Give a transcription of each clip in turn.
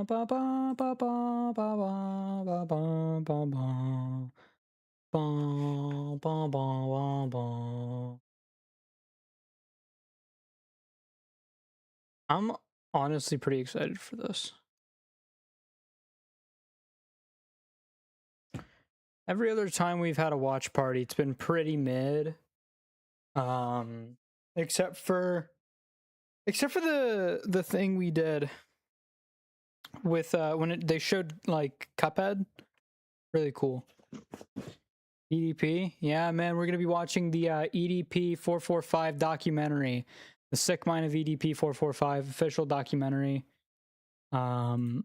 ba ba ba ba ba ba ba ba ba ba. Ba ba ba ba. I'm honestly pretty excited for this. Every other time we've had a watch party, it's been pretty mid. Except for the thing we did with when they showed like Cuphead. Really cool. EDP, yeah, man, we're gonna be watching the EDP445 documentary, the Sick Mind of EDP445 official documentary. We're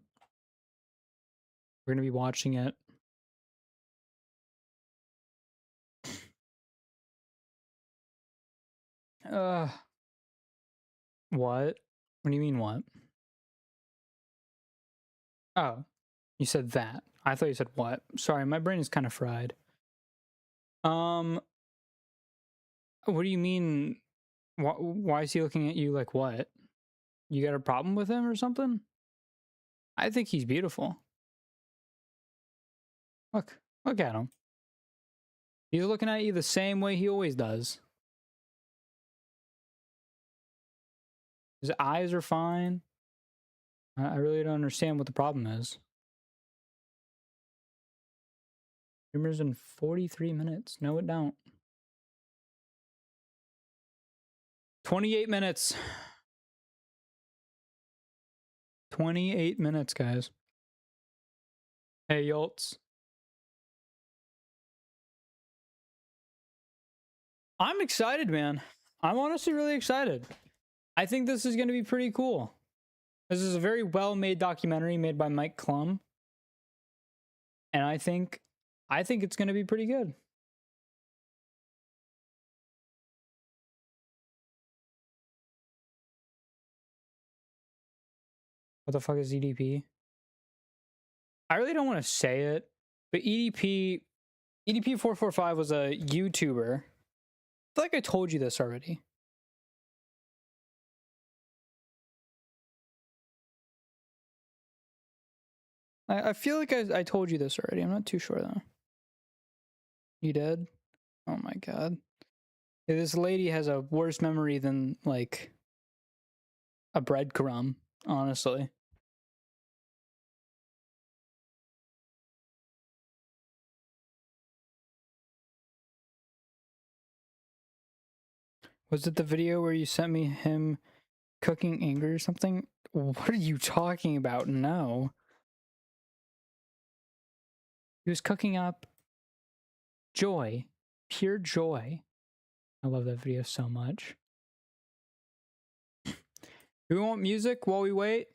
gonna be watching it. What? What do you mean what? Oh, you said that. I thought you said what. Sorry, my brain is kind of fried. What do you mean? Why is he looking at you like what? You got a problem with him or something? I think he's beautiful. Look at him. He's looking at you the same way he always does. His eyes are fine. I really don't understand what the problem is. Streamers in 43 minutes. No, it don't. 28 minutes. 28 minutes, guys. Hey, Yoltz. I'm excited, man. I'm honestly really excited. I think this is going to be pretty cool. This is a very well-made documentary made by Mike Klum. And I think it's going to be pretty good. What the fuck is EDP? I really don't want to say it, but EDP445 was a YouTuber. I feel like I told you this already. I feel like I told you this already. I'm not too sure though. You did? Oh my god. Yeah, this lady has a worse memory than like a breadcrumb, honestly. Was it the video where you sent me him cooking anger or something? What are you talking about? No. He was cooking up joy. Pure joy. I love that video so much. Do we want music while we wait?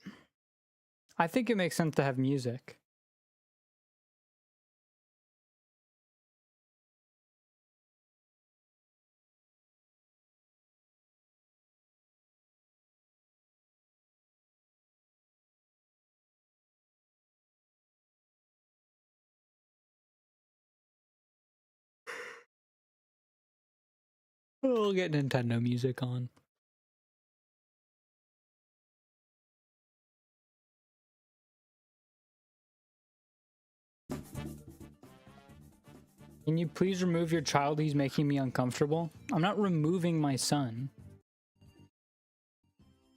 I think it makes sense to have music. We'll get Nintendo music on. Can you please remove your child? He's making me uncomfortable. I'm not removing my son.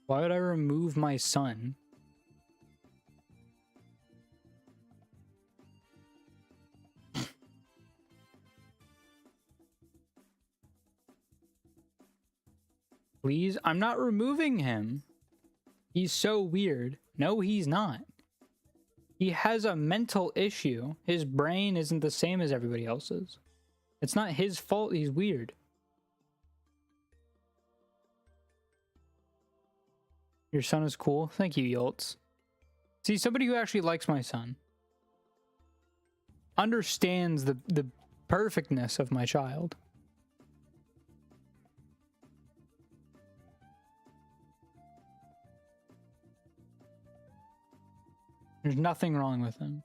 Why would I remove my son? Please? I'm not removing him. He's so weird. No, he's not. He has a mental issue. His brain isn't the same as everybody else's. It's not his fault he's weird. Your son is cool. Thank you, Yoltz. See, somebody who actually likes my son understands the perfectness of my child. There's nothing wrong with him.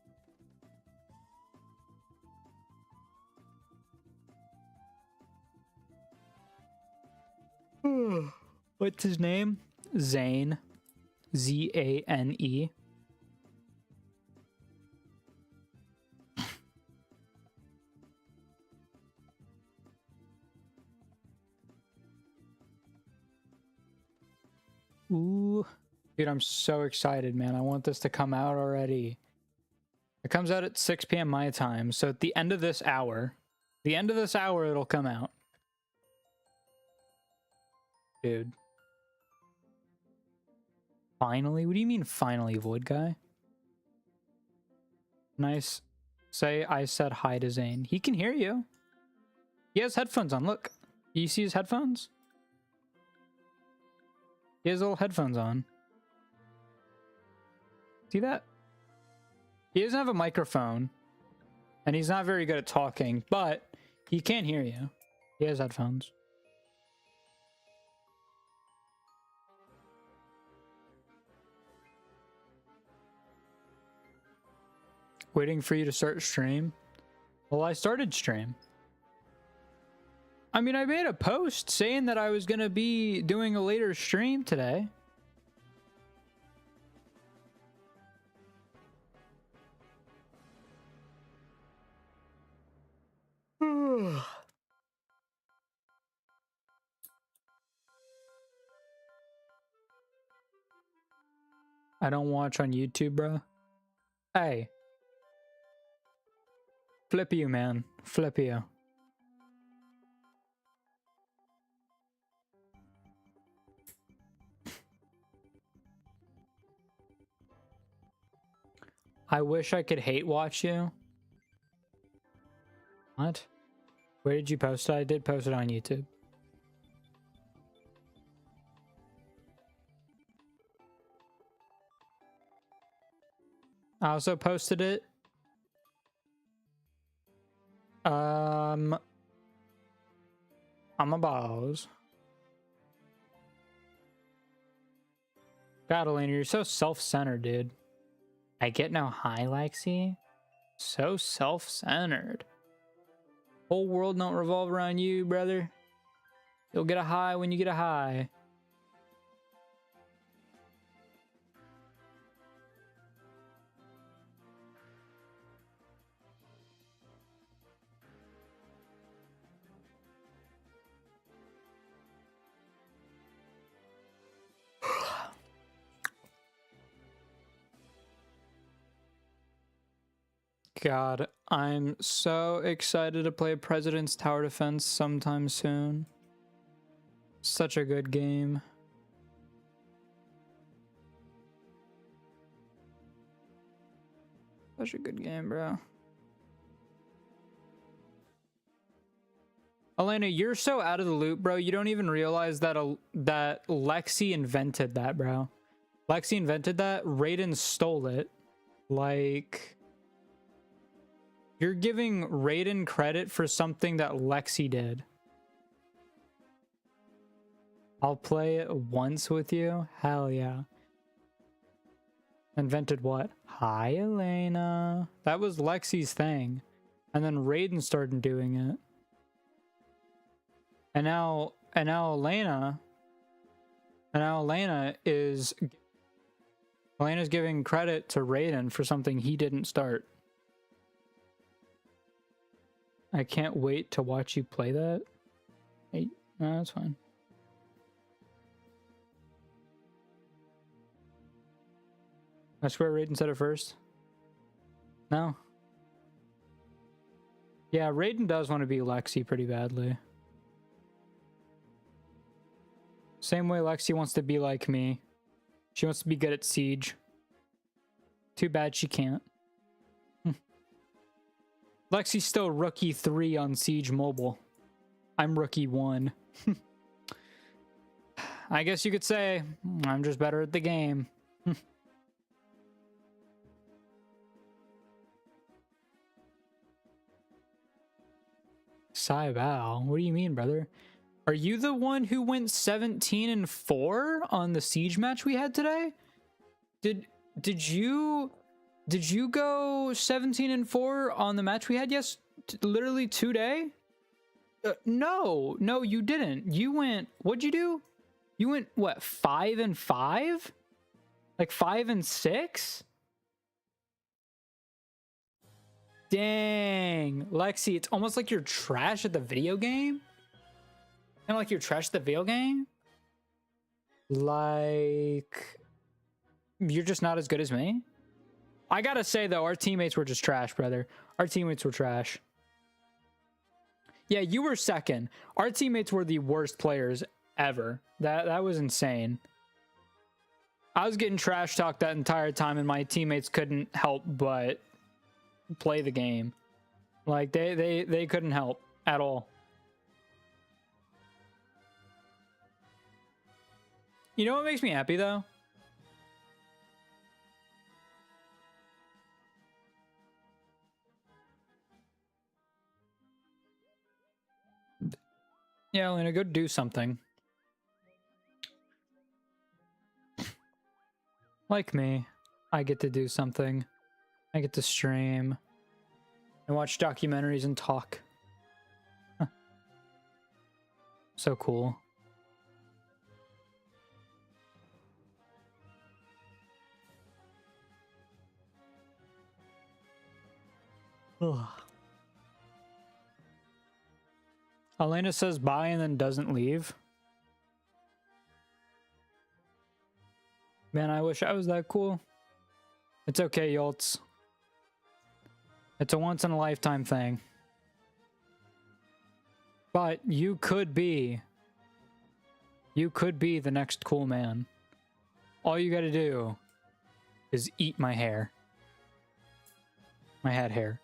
What's his name? Zane. Z-A-N-E. Ooh. Dude, I'm so excited, man. I want this to come out already. It comes out at 6 p.m. my time, so at the end of this hour, it'll come out. Dude. Finally? What do you mean finally, Void Guy? Nice. Say I said hi to Zane. He can hear you. He has headphones on. Look. You see his headphones? He has little headphones on. See that? He doesn't have a microphone. And he's not very good at talking, but he can hear you. He has headphones. Waiting for you to start stream? Well, I started stream. I mean, I made a post saying that I was going to be doing a later stream today. I don't watch on YouTube, bro. Hey. Flip you, man. Flip you. I wish I could hate watch you. What? Where did you post it? I did post it on YouTube. I also posted it. I'm a boss. God, Elena, you're so self-centered, dude. I get no high, Lexi. So self-centered. Whole world don't revolve around you, brother. You'll get a high when you get a high. God, I'm so excited to play President's Tower Defense sometime soon. Such a good game. Such a good game, bro. Elena, you're so out of the loop, bro. You don't even realize that that Lexi invented that, bro. Lexi invented that. Raiden stole it. Like, you're giving Raiden credit for something that Lexi did. I'll play it once with you. Hell yeah. Invented what? Hi, Elena. That was Lexi's thing. And then Raiden started doing it. And now Elena is Elena's giving credit to Raiden for something he didn't start. I can't wait to watch you play that. Hey, no, that's fine. I swear Raiden said it first. No. Yeah, Raiden does want to be Lexi pretty badly. Same way Lexi wants to be like me. She wants to be good at Siege. Too bad she can't. Lexi's still rookie 3 on Siege Mobile. I'm rookie 1. I guess you could say I'm just better at the game. Saibao, what do you mean, brother? Are you the one who went 17-4 on the Siege match we had today? Did you go 17-4 on the match we had literally today? No, you didn't. You went, what'd you do? You went what, 5-5? Like 5-6? Dang, Lexi, it's almost like you're trash at the video game. Kind of like you're trash at the video game. Like, you're just not as good as me? I gotta say, though, our teammates were just trash, brother. Our teammates were trash. Yeah, you were second. Our teammates were the worst players ever. That was insane. I was getting trash talked that entire time, and my teammates couldn't help but play the game. Like, they couldn't help at all. You know what makes me happy, though? Yeah, Elena, go do something. Like me, I get to do something. I get to stream and watch documentaries and talk. Huh. So cool. Ugh. Elena says bye and then doesn't leave. Man, I wish I was that cool. It's okay, Yoltz. It's a once-in-a-lifetime thing. But you could be the next cool man. All you gotta do is eat my hair. My head hair.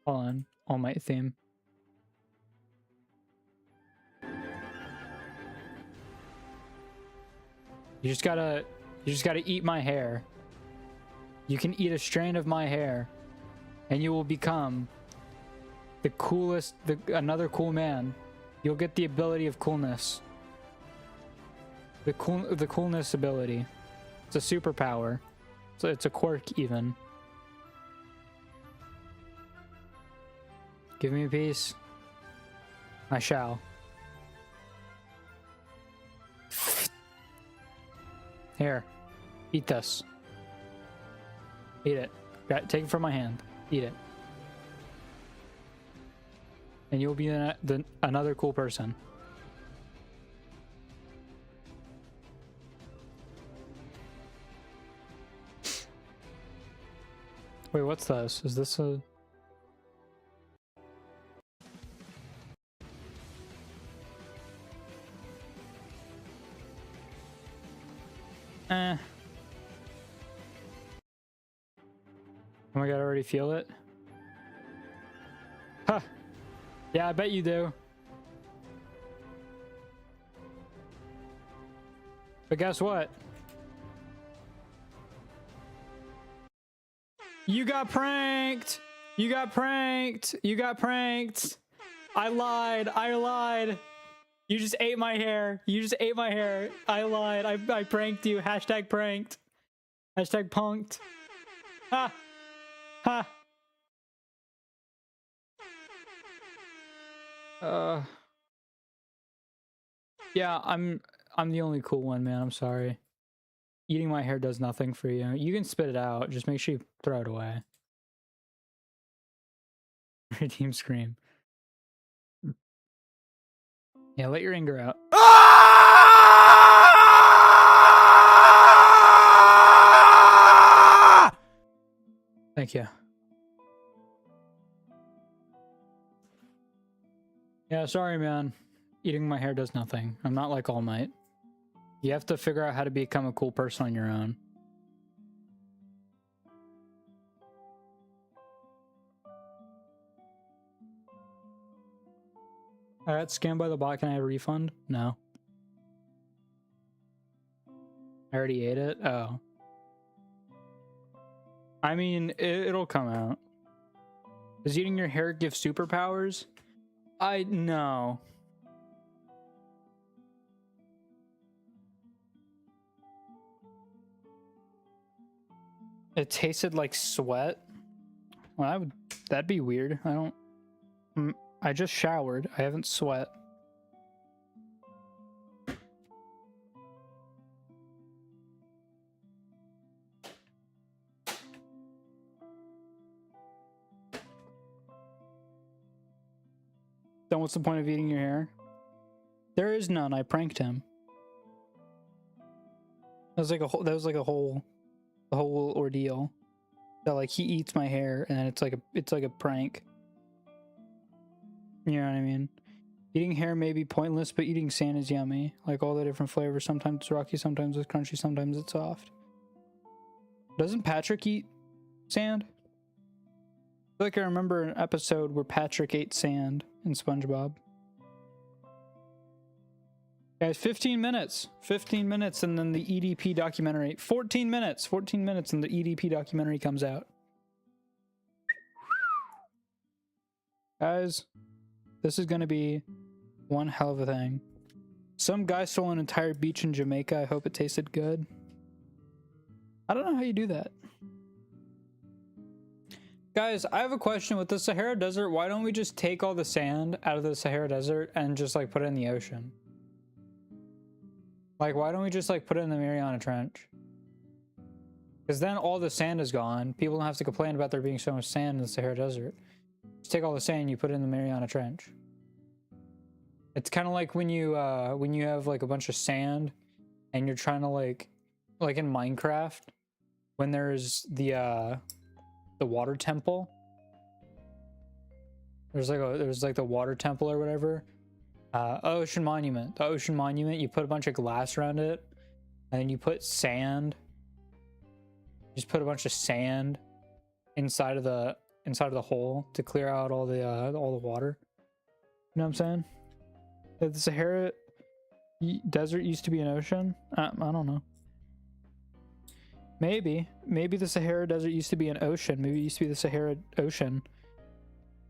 Hold on. All Might theme. You just gotta eat my hair. You can eat a strand of my hair, and you will become the coolest, another cool man. You'll get the ability of coolness. The coolness ability. It's a superpower. So it's a quirk even. Give me a piece. I shall. Here, eat this. Eat it. Take it from my hand. Eat it. And you'll be another cool person. Wait, what's this? Is this a... Oh my god, I already feel it. Huh. Yeah, I bet you do. But guess what? You got pranked! You got pranked! You got pranked! I lied! You just ate my hair. You just ate my hair. I lied. I pranked you. Hashtag pranked. Hashtag punked. Ha! Ha! Yeah, I'm the only cool one, man. I'm sorry. Eating my hair does nothing for you. You can spit it out. Just make sure you throw it away. Redeem scream. Yeah, let your anger out. Thank you. Yeah, sorry, man. Eating my hair does nothing. I'm not like All Might. You have to figure out how to become a cool person on your own. I got scammed by the bot. Can I have a refund? No. I already ate it? Oh. I mean, it'll come out. Does eating your hair give superpowers? No. It tasted like sweat? Well, that'd be weird. I just showered. I haven't sweat. Then what's the point of eating your hair? There is none. I pranked him. That was like a whole. That was like the whole ordeal. That like he eats my hair, and then it's like a prank. You know what I mean? Eating hair may be pointless, but eating sand is yummy. Like all the different flavors. Sometimes it's rocky, sometimes it's crunchy, sometimes it's soft. Doesn't Patrick eat sand? I feel like I remember an episode where Patrick ate sand in SpongeBob. Guys, 15 minutes. 15 minutes and then the EDP documentary. 14 minutes. 14 minutes and the EDP documentary comes out. Guys, this is going to be one hell of a thing. Some guy stole an entire beach in Jamaica. I hope it tasted good. I don't know how you do that. Guys, I have a question with the Sahara Desert. Why don't we just take all the sand out of the Sahara Desert and just like put it in the ocean? Like, why don't we just like put it in the Mariana Trench? Because then all the sand is gone. People don't have to complain about there being so much sand in the Sahara Desert. Just take all the sand, you put it in the Mariana Trench. It's kind of like when you have like a bunch of sand and you're trying to like in Minecraft when there's the water temple. There's like the water temple or whatever. Ocean Monument. The Ocean Monument, you put a bunch of glass around it, and then you put sand. Just put a bunch of sand inside of the hole to clear out all the water. You know what I'm saying? If the Sahara Desert used to be an ocean, I don't know. Maybe the Sahara Desert used to be an ocean. Maybe it used to be the Sahara Ocean.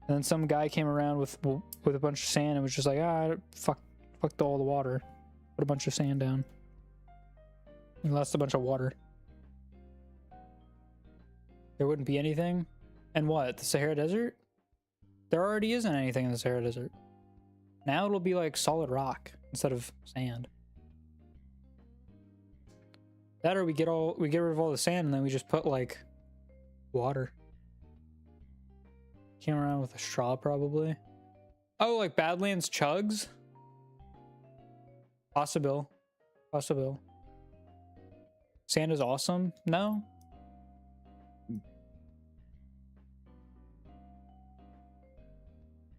And then some guy came around with a bunch of sand and was just like, fuck all the water. Put a bunch of sand down. And lost a bunch of water. There wouldn't be anything. And what? The Sahara Desert? There already isn't anything in the Sahara Desert. Now it'll be like solid rock instead of sand. That or we get rid of all the sand and then we just put like water. Came around with a straw probably. Oh, like Badlands chugs? Possible. Sand is awesome? No.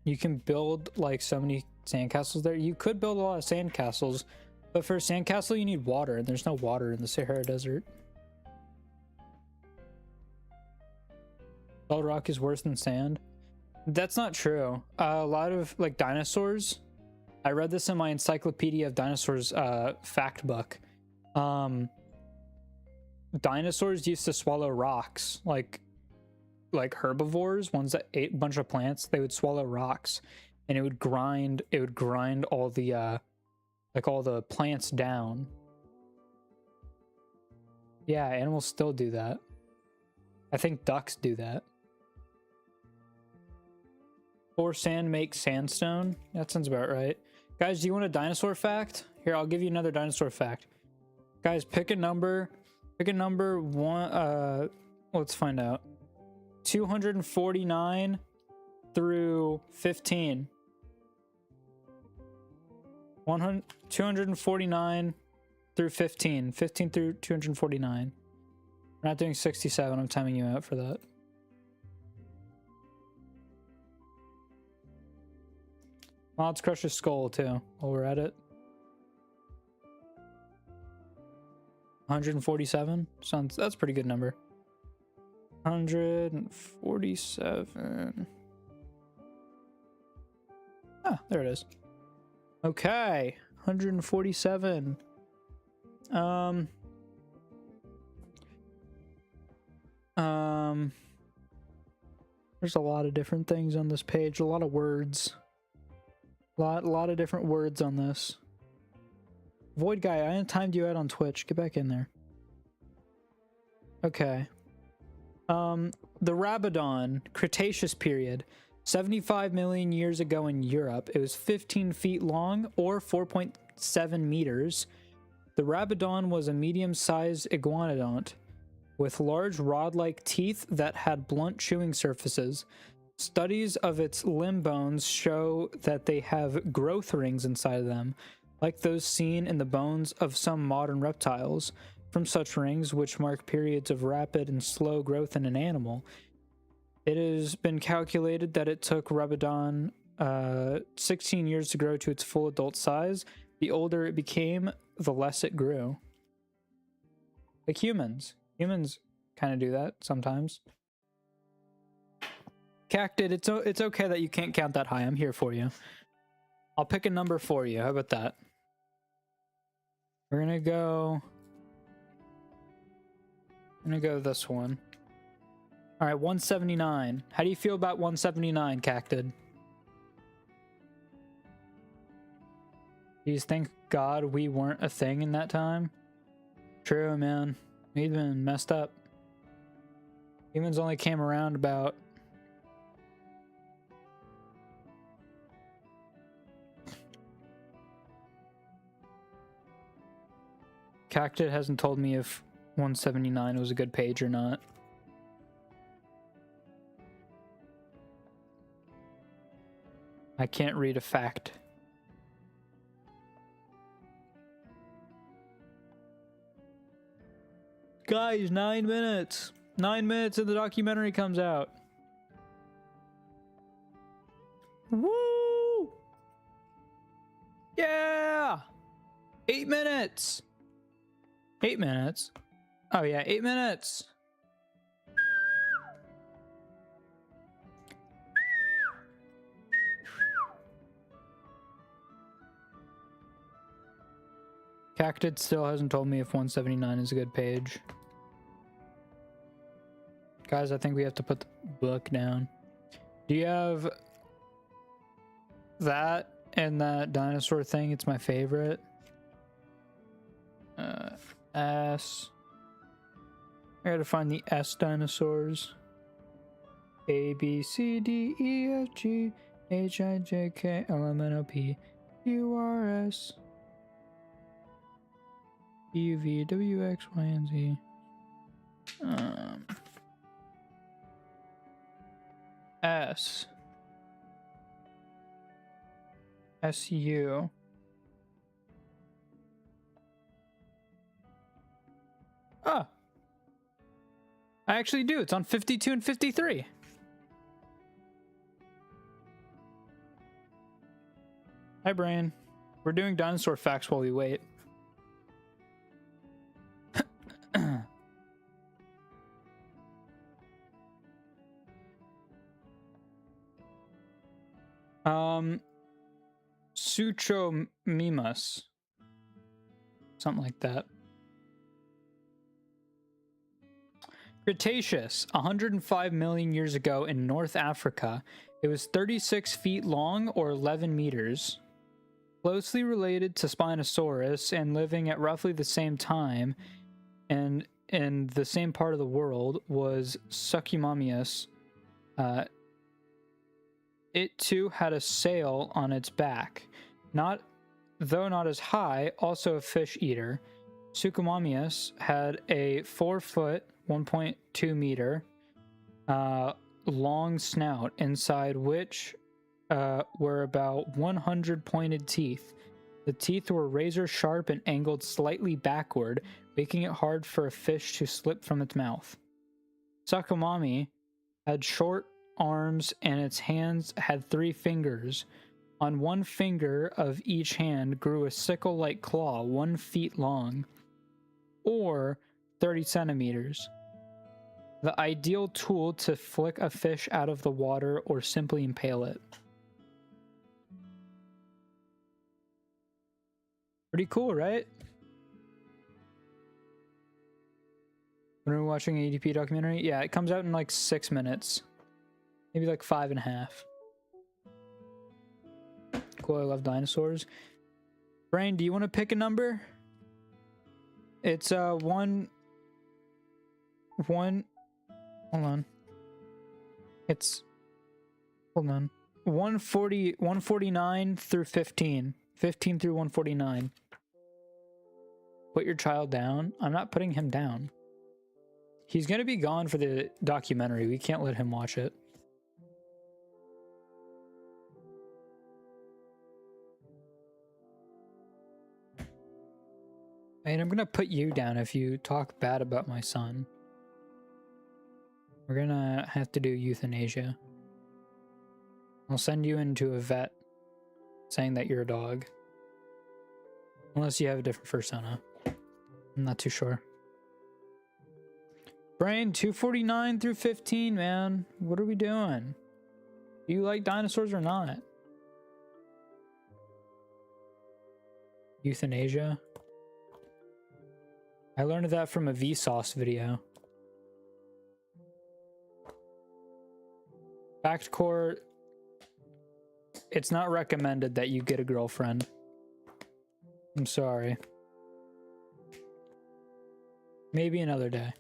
You can build like so many sandcastles there. You could build a lot of sandcastles, but for a sandcastle you need water, and there's no water in the Sahara Desert. Solid rock is worse than sand. That's not true. A lot of like dinosaurs. I read this in my Encyclopedia of Dinosaurs fact book. Dinosaurs used to swallow rocks, like herbivores, ones that ate a bunch of plants. They would swallow rocks, and it would grind all the all the plants down. Yeah, animals still do that. I think ducks do that. Or sand makes sandstone. That sounds about right. Guys, do you want a dinosaur fact? Here, I'll give you another dinosaur fact. Guys, pick a number. Pick a number one. Let's find out. 249 through 15. 249 through 15. 15 through 249. We're not doing 67. I'm timing you out for that. Well, let's crush his skull too while we're at it. 147 sounds, that's a pretty good number. 147. Ah, there it is. Okay, 147. There's a lot of different things on this page, a lot of words. A lot of different words on this. Void Guy, I timed you out on Twitch. Get back in there. Okay. The Rabadon, Cretaceous period. 75 million years ago in Europe. It was 15 feet long, or 4.7 meters. The Rabadon was a medium-sized iguanodont with large rod-like teeth that had blunt chewing surfaces. Studies of its limb bones show that they have growth rings inside of them, like those seen in the bones of some modern reptiles. From such rings, which mark periods of rapid and slow growth in an animal, it has been calculated that it took Rabadon 16 years to grow to its full adult size. The older it became, the less it grew. Like humans. Humans kind of do that sometimes. Cacted, it's okay that you can't count that high. I'm here for you. I'll pick a number for you. How about that? We're gonna go this one. All right, 179. How do you feel about 179, Cacted? Do you thank God we weren't a thing in that time? True, man. We've been messed up. Humans only came around about... Cacted hasn't told me if 179 was a good page or not. I can't read a fact. Guys, 9 minutes. 9 minutes and the documentary comes out. Woo! Yeah! 8 minutes. 8 minutes. Oh yeah, 8 minutes. Cacted still hasn't told me if 179 is a good page. Guys, I think we have to put the book down. Do you have that and that dinosaur thing? It's my favorite. S. I gotta find the S dinosaurs. A, B, C, D, E, F, G, H, I, J, K, L, M, N, O, P, Q, R, S, U, V, W, X, Y, and Z. S. S, U. Ah. I actually do. It's on 52 and 53. Hi, brain. We're doing dinosaur facts while we wait. Suchomimus. Something like that. Cretaceous, 105 million years ago in North Africa. It was 36 feet long or 11 meters. Closely related to Spinosaurus and living at roughly the same time and in the same part of the world was Suchomimus. It too had a sail on its back. Though not as high, also a fish eater. Suchomimus had a 4-foot, 1.2 meter long snout, inside which were about 100 pointed teeth. The teeth were razor sharp and angled slightly backward, making it hard for a fish to slip from its mouth. Suchomimus had short arms and its hands had 3 fingers. On one finger of each hand grew a sickle-like claw 1 feet long, or 30 centimeters. The ideal tool to flick a fish out of the water or simply impale it. Pretty cool, right? When we're watching an EDP documentary? Yeah, it comes out in like 6 minutes. Maybe like 5.5. Cool, I love dinosaurs. Brain, do you want to pick a number? It's one. Hold on. It's, hold on. 149 through 15. 15 through 149. Put your child down. I'm not putting him down. He's gonna be gone for the documentary. We can't let him watch it. And I'm gonna put you down if you talk bad about my son. We're gonna have to do euthanasia. I'll send you into a vet saying that you're a dog. Unless you have a different persona. I'm not too sure. Brain, 249 through 15, man. What are we doing? Do you like dinosaurs or not? Euthanasia? I learned that from a Vsauce video. Fact core, it's not recommended that you get a girlfriend. I'm sorry. Maybe another day.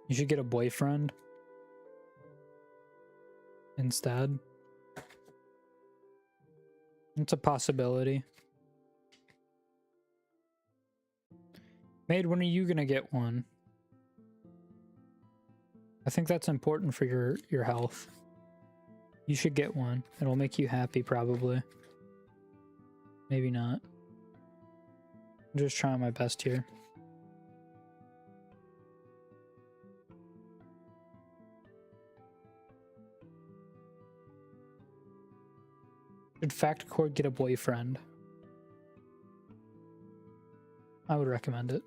You should get a boyfriend instead. It's a possibility. Maid, when are you gonna get one? I think that's important for your health. You should get one. It'll make you happy, probably. Maybe not. I'm just trying my best here. Should Fact Core get a boyfriend? I would recommend it.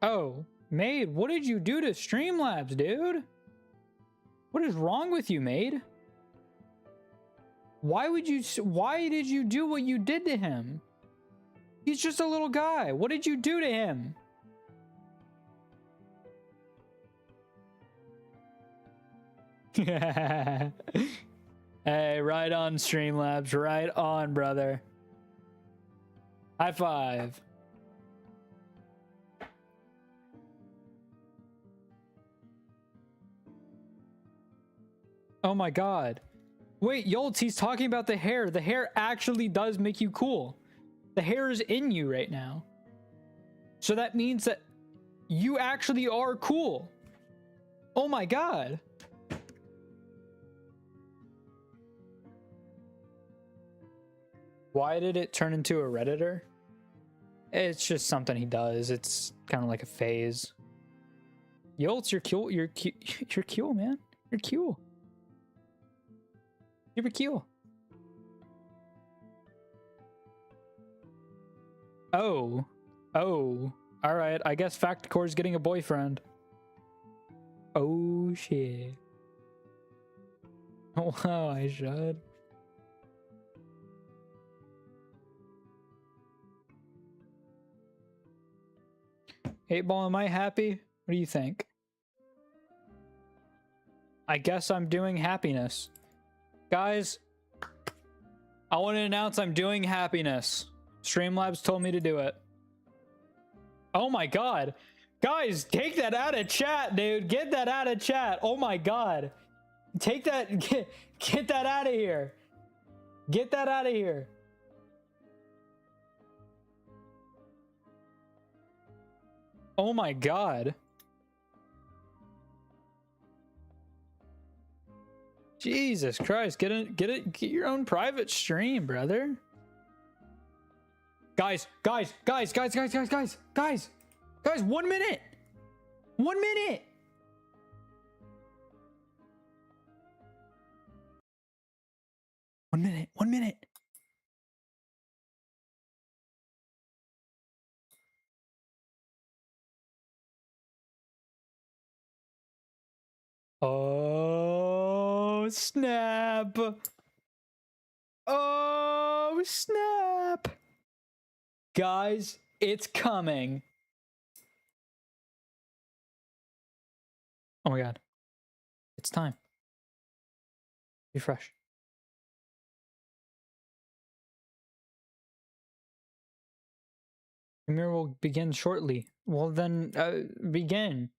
Oh, Maid, what did you do to Streamlabs, dude? What is wrong with you, Maid? Why did you do what you did to him? He's just a little guy. What did you do to him? Hey, right on, Streamlabs. Right on, brother. High five. Oh my god. Wait, Yoltz, he's talking about the hair. The hair actually does make you cool. The hair is in you right now. So that means that you actually are cool. Oh my god. Why did it turn into a Redditor? It's just something he does. It's kind of like a phase. Yoltz, you're cool. You're cute. You're cool, man. You're cool. Super cool. Oh. Oh. Alright, I guess Fact Core's getting a boyfriend. Oh, shit. Wow, I should. Eight Ball, am I happy? What do you think? I guess I'm doing happiness. Guys, I want to announce I'm doing happiness. Streamlabs told me to do it. Oh my god. Guys, take that out of chat, dude. Get that out of chat. Oh my god. Take that. Get that out of here. Get that out of here. Oh my god. Jesus Christ, get your own private stream, brother. Guys, 1 minute. 1 minute. One minute. Oh, snap. Oh, snap. Guys, it's coming. Oh my god. It's time. Refresh. Premiere will begin shortly. Well then, begin.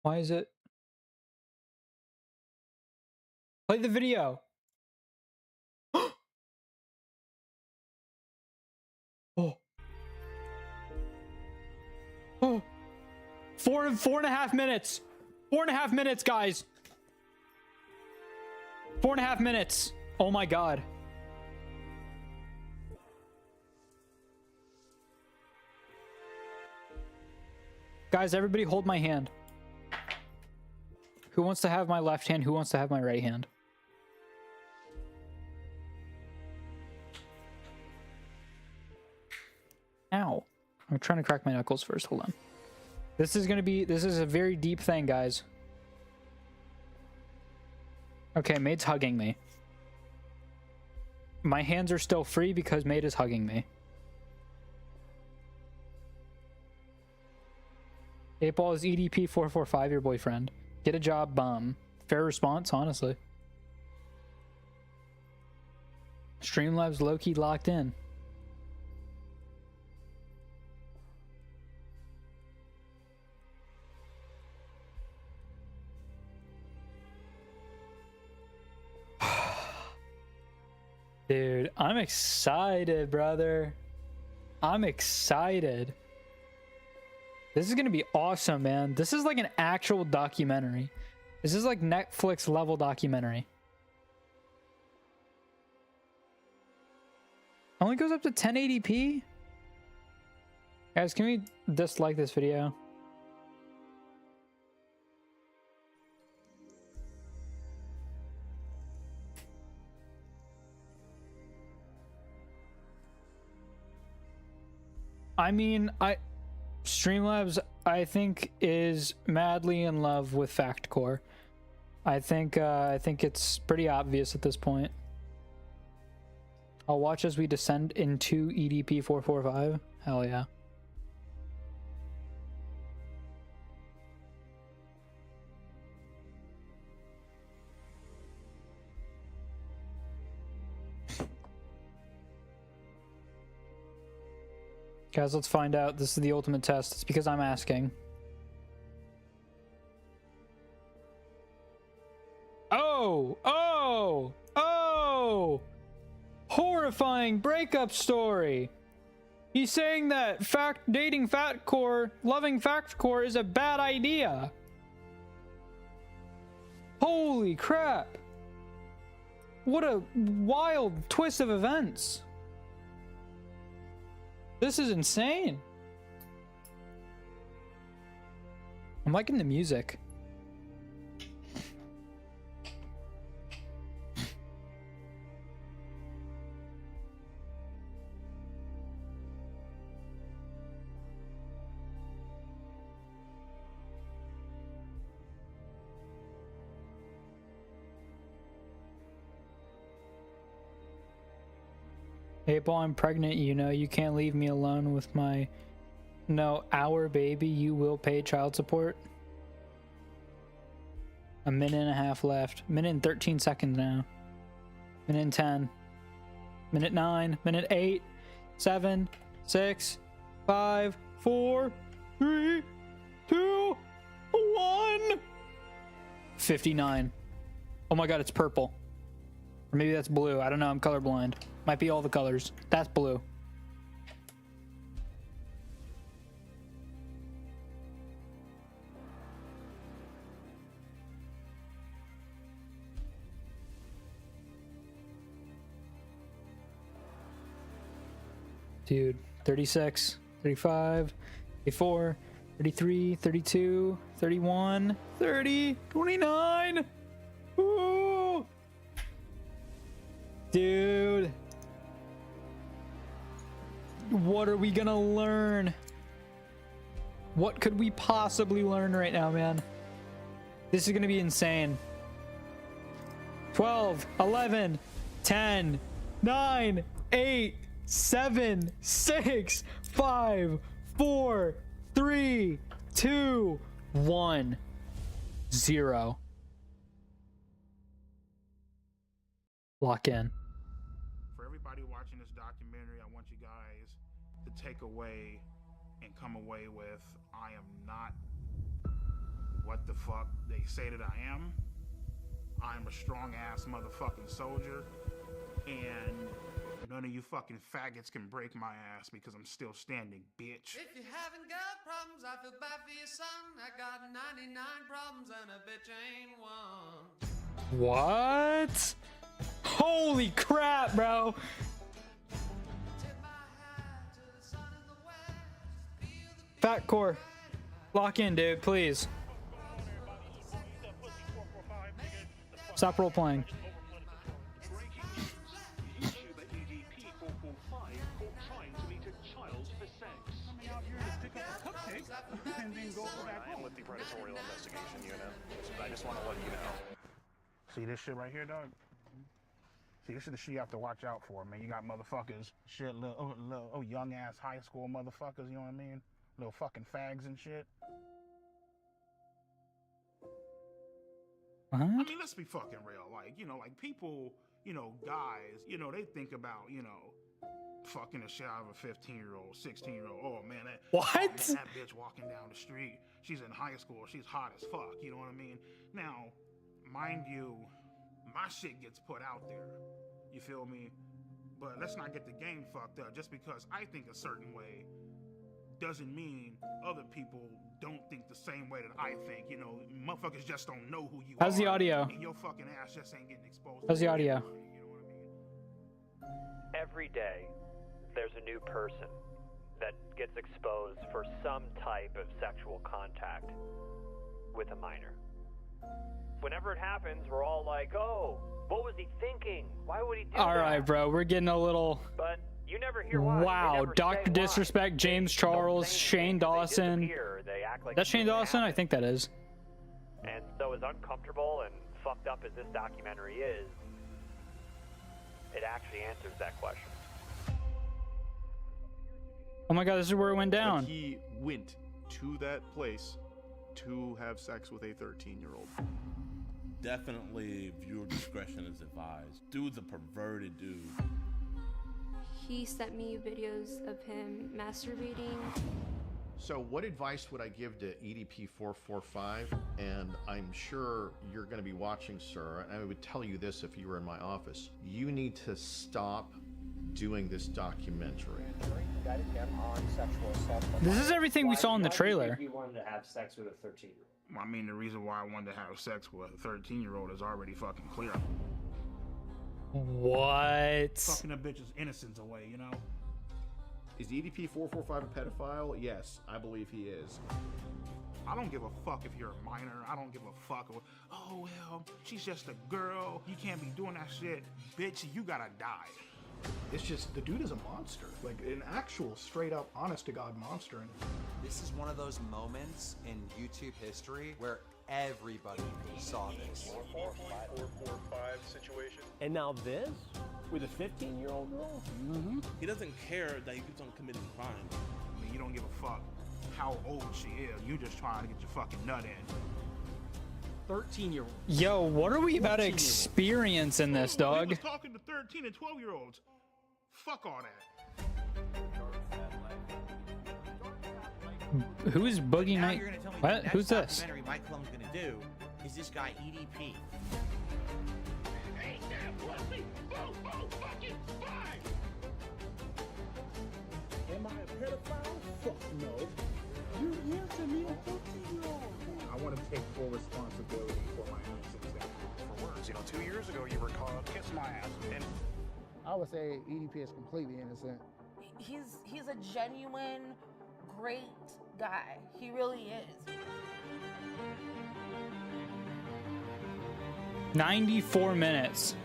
Why is it? Play the video. Oh. Oh. 4.5 minutes. 4.5 minutes, guys. 4.5 minutes. Oh my god. Guys, everybody hold my hand. Who wants to have my left hand? Who wants to have my right hand? Ow. I'm trying to crack my knuckles first. Hold on. This is a very deep thing, guys. Okay, Maid's hugging me. My hands are still free because Maid is hugging me. 8-Ball is EDP445 your boyfriend. Get a job, bum. Fair response, honestly. Streamlabs low-key locked in. Dude, I'm excited, brother. I'm excited. This is gonna be awesome, man. This is like an actual documentary. This is like Netflix level documentary. Only goes up to 1080p? Guys, can we dislike this video? I mean, Streamlabs, I think, is madly in love with FactCore. I think it's pretty obvious at this point. I'll watch as we descend into EDP445. Hell yeah. Guys, let's find out. This is the ultimate test. It's because I'm asking. Oh! Oh! Oh! Horrifying breakup story! He's saying that dating FactCore, loving FactCore is a bad idea. Holy crap! What a wild twist of events. This is insane. I'm liking the music. April, I'm pregnant, you know. You can't leave me alone with my... No, our baby. You will pay child support. A minute and a half left. Minute and 13 seconds now. Minute and 10. Minute 9. Minute 8. 7. 6. 5. 4. 3. 2. 1. 59. Oh my god, it's purple. Or maybe that's blue. I don't know. I'm colorblind. Might be all the colors. That's blue. Dude, 36, 35, 34, 33, 32, 31, 30, 29. Ooh. Dude. What are we gonna learn? What could we possibly learn right now, man? This is gonna be insane. 12, 11, 10, 9, 8, 7, 6, 5, 4, 3, 2, 1, 0. Lock in. For everybody watching this documentary, I want you guys to take away and come away with, I am not what the fuck they say that I am. I'm a strong ass motherfucking soldier, and none of you fucking faggots can break my ass because I'm still standing, bitch. If you haven't got problems, I feel bad for your son. I got 99 problems and a bitch ain't one. What? Holy crap, bro. Tip my hat to the sun in the west. Feel the Fat core. Lock in, dude, please. Stop role playing. YouTuber EDP445 caught trying to meet a child for sex. Coming out here to pick up a cupcake and then go back I am home. with the Predatorial Investigation Unit. I just want to let you know. See this shit right here, dog? See, this is the shit you have to watch out for, man. You got motherfuckers, shit, little young ass high school motherfuckers, you know what I mean? Little fucking fags and shit. What? I mean, let's be fucking real. Like, you know, like people, you know, guys, you know, they think about, you know, fucking the shit out of a 15-year-old, 16-year-old. Oh, man, What? oh, man, that bitch walking down the street. She's in high school. She's hot as fuck. You know what I mean? Now, mind you, my shit gets put out there. You feel me? But let's not get the game fucked up. Just because I think a certain way doesn't mean other people don't think the same way that I think. You know, motherfuckers just don't know who you are. How's the audio? And your fucking ass just ain't getting exposed. How's the audio? everybody, you know what I mean? Every day, there's a new person that gets exposed for some type of sexual contact with a minor. Whenever it happens, we're all like, oh, what was he thinking? Why would he do that? All right, bro. We're getting a little... But you never hear why. They Wow. never Dr. say why. Disrespect, James They don't Charles, say Shane anything. They Dawson. disappear. They act like That's Shane nothing Dawson? I happened. think that is. And so as uncomfortable and fucked up as this documentary is, it actually answers that question. Oh my god, this is where it went But down. he went to that place to have sex with a 13-year-old. Definitely viewer discretion is advised. Dude's a perverted dude. He sent me videos of him masturbating. So what advice would I give to EDP445? And I'm sure you're going to be watching, sir, and I would tell you this if you were in my office. You need to stop doing this documentary. This is everything we saw in the trailer. You wanted to have sex with a 13-year-old. I mean, the reason why I wanted to have sex with a 13-year-old is already fucking clear. What? Fucking a bitch's innocence away, you know? Is EDP445 a pedophile? Yes, I believe he is. I don't give a fuck if you're a minor. I don't give a fuck. Oh, well, she's just a girl. You can't be doing that shit. Bitch, you gotta die. It's just, the dude is a monster. Like, an actual, straight-up, honest-to-God monster. And This is one of those moments in YouTube history where everybody saw this. 445 situation. And now this? With a 15-year-old girl? Mm-hmm. He doesn't care that he keeps on committing crime. I mean, you don't give a fuck how old she is. You just trying to get your fucking nut in. 13-year-old. Yo, what are we about to experience in this, He dog? was talking to 13 and 12-year-olds. Fuck all that. Who's Boogie Now Night? you're gonna tell me What? the Who's next this? documentary Mike Clum's gonna do is this guy EDP. Ain't that pussy? Fucking fine. am I a pedophile? Fuck no. You answer me a 13-year-old. I want to take full responsibility for my actions. For words, you know, 2 years ago you were caught kiss my ass, and I would say EDP is completely innocent. He's a genuine, great guy. He really is. 94 minutes.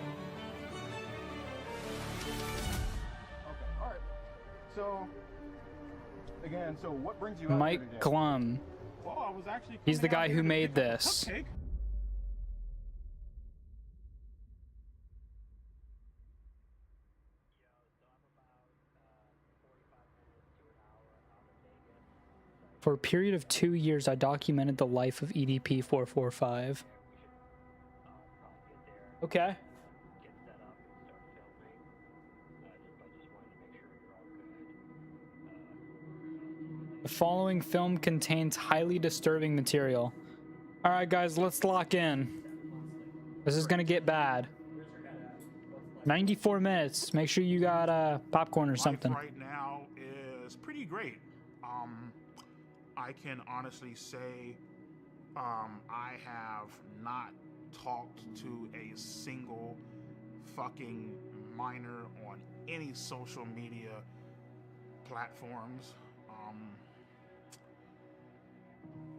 Okay, all right. So, again, so what brings you out Mike here today? Klum. Well, I was actually He's the coming out guy here who to made pick up a this. cupcake. For a period of 2 years, I documented the life of EDP445. Okay. The following film contains highly disturbing material. Alright guys, let's lock in. This is gonna get bad. 94 minutes. Make sure you got popcorn or something. Life right now is pretty great. I can honestly say I have not talked to a single fucking minor on any social media platforms.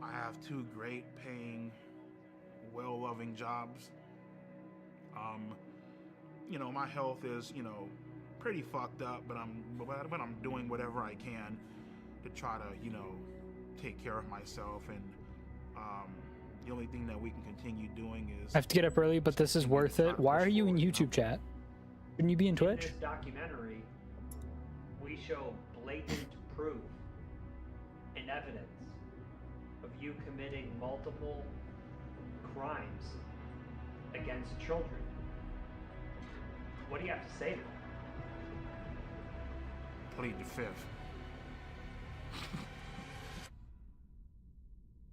I have 2 great paying, well-loving jobs. You know, my health is, you know, pretty fucked up, but I'm doing whatever I can to try to, you know, take care of myself. And the only thing that we can continue doing is... I have to get up early, but this is worth it. Why are you in YouTube chat? Shouldn't you be in Twitch? In this documentary, we show blatant proof and evidence of you committing multiple crimes against children. What do you have to say to that? Plead the fifth.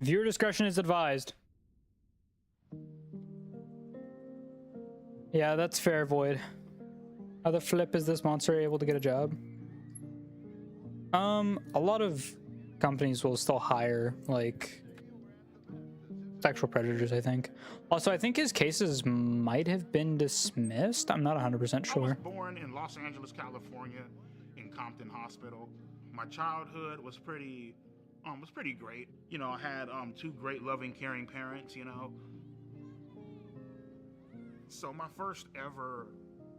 Viewer discretion is advised. Yeah, that's fair, Void. How the flip is this monster able to get a job? A lot of companies will still hire, like, sexual predators, I think. Also, I think his cases might have been dismissed. I'm not 100% sure. I was born in Los Angeles, California, in Compton Hospital. My childhood was pretty great. You know, I had 2 great, loving, caring parents, you know. So my first ever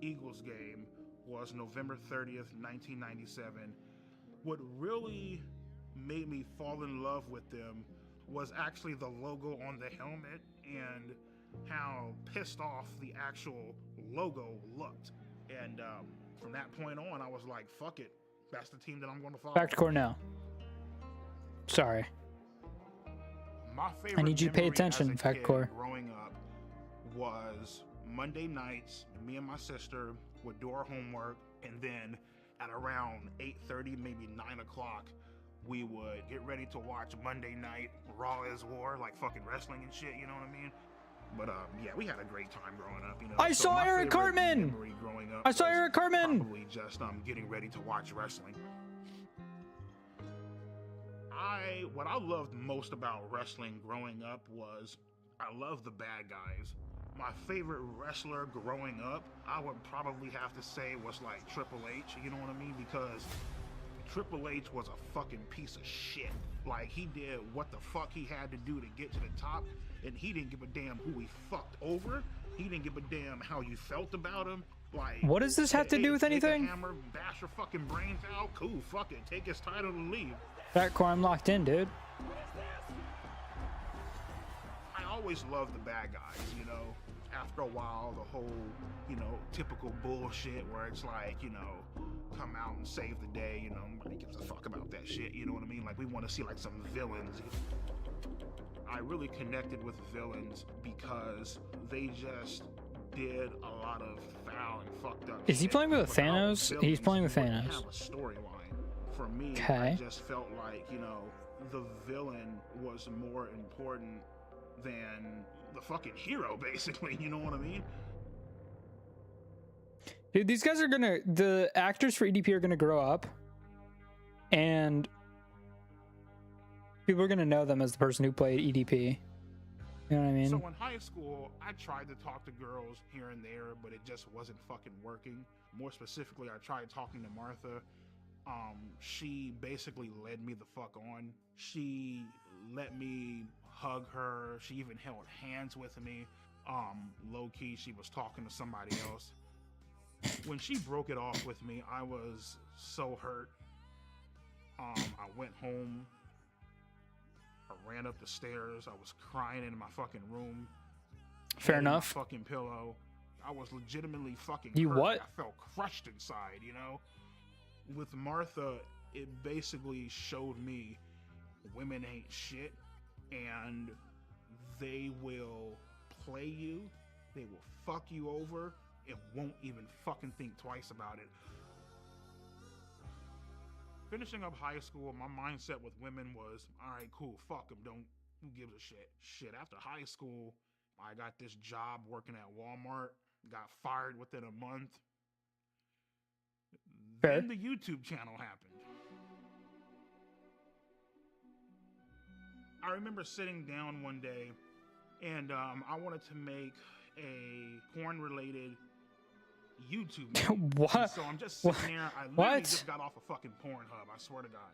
Eagles game was November 30th, 1997. What really made me fall in love with them was actually the logo on the helmet and how pissed off the actual logo looked. And from that point on, I was like, fuck it. That's the team that I'm going to follow. Back to Cornell. Sorry. My favorite I need you to pay memory attention, as a Fact kid Core. growing up was Monday nights, me and my sister would do our homework, and then at around 8:30, maybe 9 o'clock, we would get ready to watch Monday Night Raw is War, like fucking wrestling and shit, you know what I mean? But yeah, we had a great time growing up, you know. I So saw my Eric favorite Cartman! memory growing up I saw was Eric Cartman! Probably just getting ready to watch wrestling. What I loved most about wrestling growing up was I loved the bad guys. My favorite wrestler growing up, I would probably have to say was like Triple H, you know what I mean? Because Triple H was a fucking piece of shit. Like, he did what the fuck he had to do to get to the top, and he didn't give a damn who he fucked over. He didn't give a damn how you felt about him. Like, What does this have to do with take anything? A hammer, bash your fucking brains out. Cool, fuck it. Take his title and leave. Fact Core, I'm locked in, dude. I always loved the bad guys, you know. After a while, the whole, you know, typical bullshit where it's like, you know, come out and save the day, you know, nobody gives a fuck about that shit, you know what I mean? Like, we want to see like some villains. I really connected with villains because they just did a lot of foul and fucked up Is he shit. playing with Without Thanos? villains, He's playing with you wouldn't Thanos. have a storyline. For me, I Okay. just felt like, you know, the villain was more important than the fucking hero, basically, you know what I mean? Dude, these guys are gonna, the actors for EDP are gonna grow up, and people are gonna know them as the person who played EDP. You know what I mean? So in high school, I tried to talk to girls here and there, but it just wasn't fucking working. More specifically, I tried talking to Martha. She basically led me the fuck on. She let me hug her. She even held hands with me. Low-key, she was talking to somebody else. When she broke it off with me, I was so hurt. I went home. I ran up the stairs. I was crying in my fucking room. Fair Head in my enough. fucking pillow. I was legitimately fucking You hurt. what? I felt crushed inside, you know? With Martha, it basically showed me women ain't shit, and they will play you, they will fuck you over, and won't even fucking think twice about it. Finishing up high school, my mindset with women was, all right, cool, fuck them, who gives a shit? Shit, after high school, I got this job working at Walmart, got fired within a month. Fair. Then the YouTube channel happened. I remember sitting down one day and I wanted to make a porn-related YouTube video. What? And so I'm just sitting there. I literally What? just got off a fucking Pornhub, I swear to God.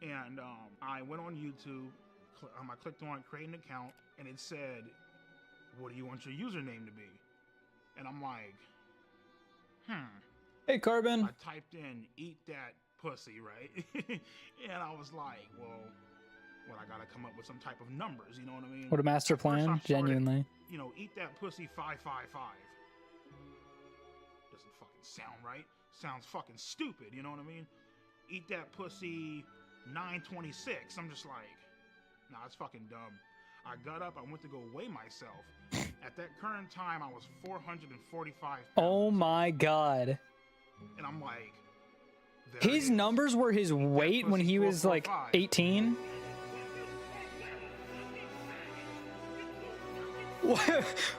And I went on YouTube, I clicked on create an account, and it said, what do you want your username to be? And I'm like, Hey, Carbon. I typed in, eat that pussy, right? And I was like, well, I gotta come up with some type of numbers, you know what I mean? What a master At first I plan, started, genuinely. You know, eat that pussy 555. Doesn't fucking sound right. Sounds fucking stupid, you know what I mean? Eat that pussy 926. I'm just like, nah, it's fucking dumb. I got up, I went to go weigh myself. At that current time, I was 445 pounds. Oh my god. And I'm like, his numbers were his weight when he was like 18.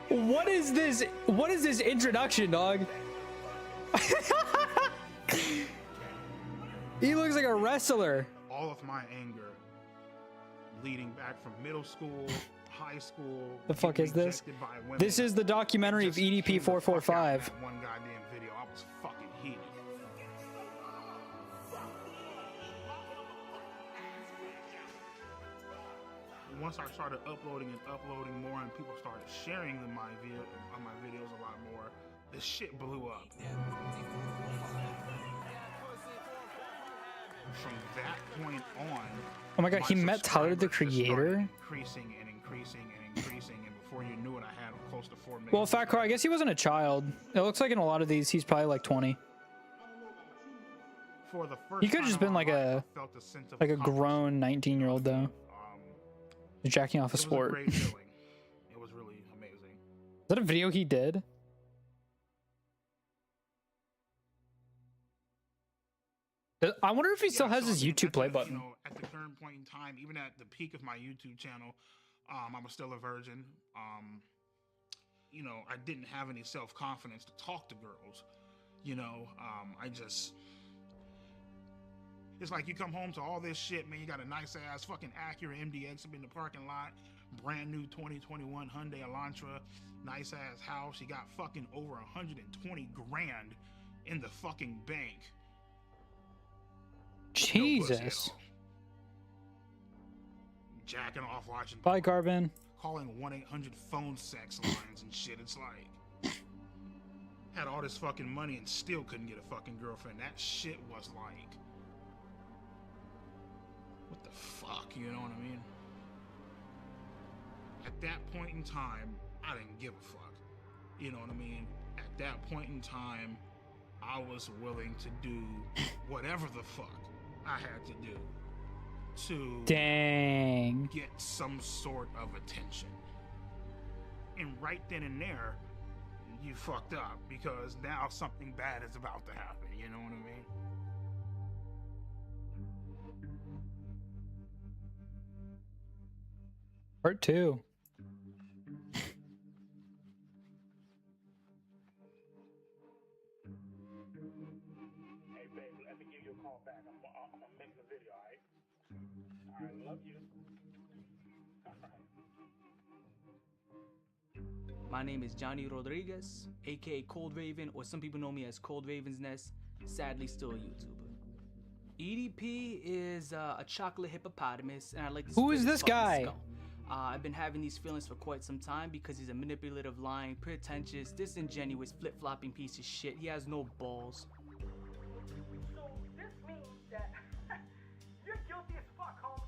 What is this? What is this introduction, dog? He looks like a wrestler. All of my anger leading back from middle school, high school. The fuck is this? rejected by women, This is the documentary of just came the fuck out EDP445. that one goddamn video. I was fucking heated. Once I started uploading more, and people started sharing my videos a lot more, the shit blew up. From that point on, Oh my god, he met Tyler, the creator? increasing and increasing and increasing, and before you knew it, I had close to 4 million. Well, Fat Car, I guess he wasn't a child. It looks like in a lot of these, he's probably like 20. For the first He could have just been like a grown 19-year-old though. Jacking off a sport. Great feeling. It was really amazing. Is that a video he did? I wonder if he still has his YouTube play button. You know, at the current point in time, even at the peak of my YouTube channel, I was still a virgin. You know, I didn't have any self-confidence to talk to girls. You know, it's like you come home to all this shit, man. You got a nice ass fucking Acura MDX up in the parking lot, brand new 2021 Hyundai Elantra, nice ass house. You got fucking over 120 grand in the fucking bank. Jesus. Jacking off, watching. Bye, Carbon. Calling 1-800 phone sex lines and shit. It's like, had all this fucking money and still couldn't get a fucking girlfriend. That shit was like, what the fuck, you know what I mean? At that point in time, I didn't give a fuck. You know what I mean? At that point in time, I was willing to do whatever the fuck I had to do to get some sort of attention. And right then and there, you fucked up, because now something bad is about to happen, you know what I mean? Part 2. Hey, babe, let me give you a call back. I'm gonna make the video, alright? Alright, love you. My name is Johnny Rodriguez, aka Cold Raven, or some people know me as Cold Raven's Nest, sadly still a YouTuber. EDP is a chocolate hippopotamus, and I like to Who is spit his this fucking guy? skull. I've been having these feelings for quite some time because he's a manipulative, lying, pretentious, disingenuous, flip-flopping piece of shit. He has no balls. So this means that you're guilty as fuck, homie.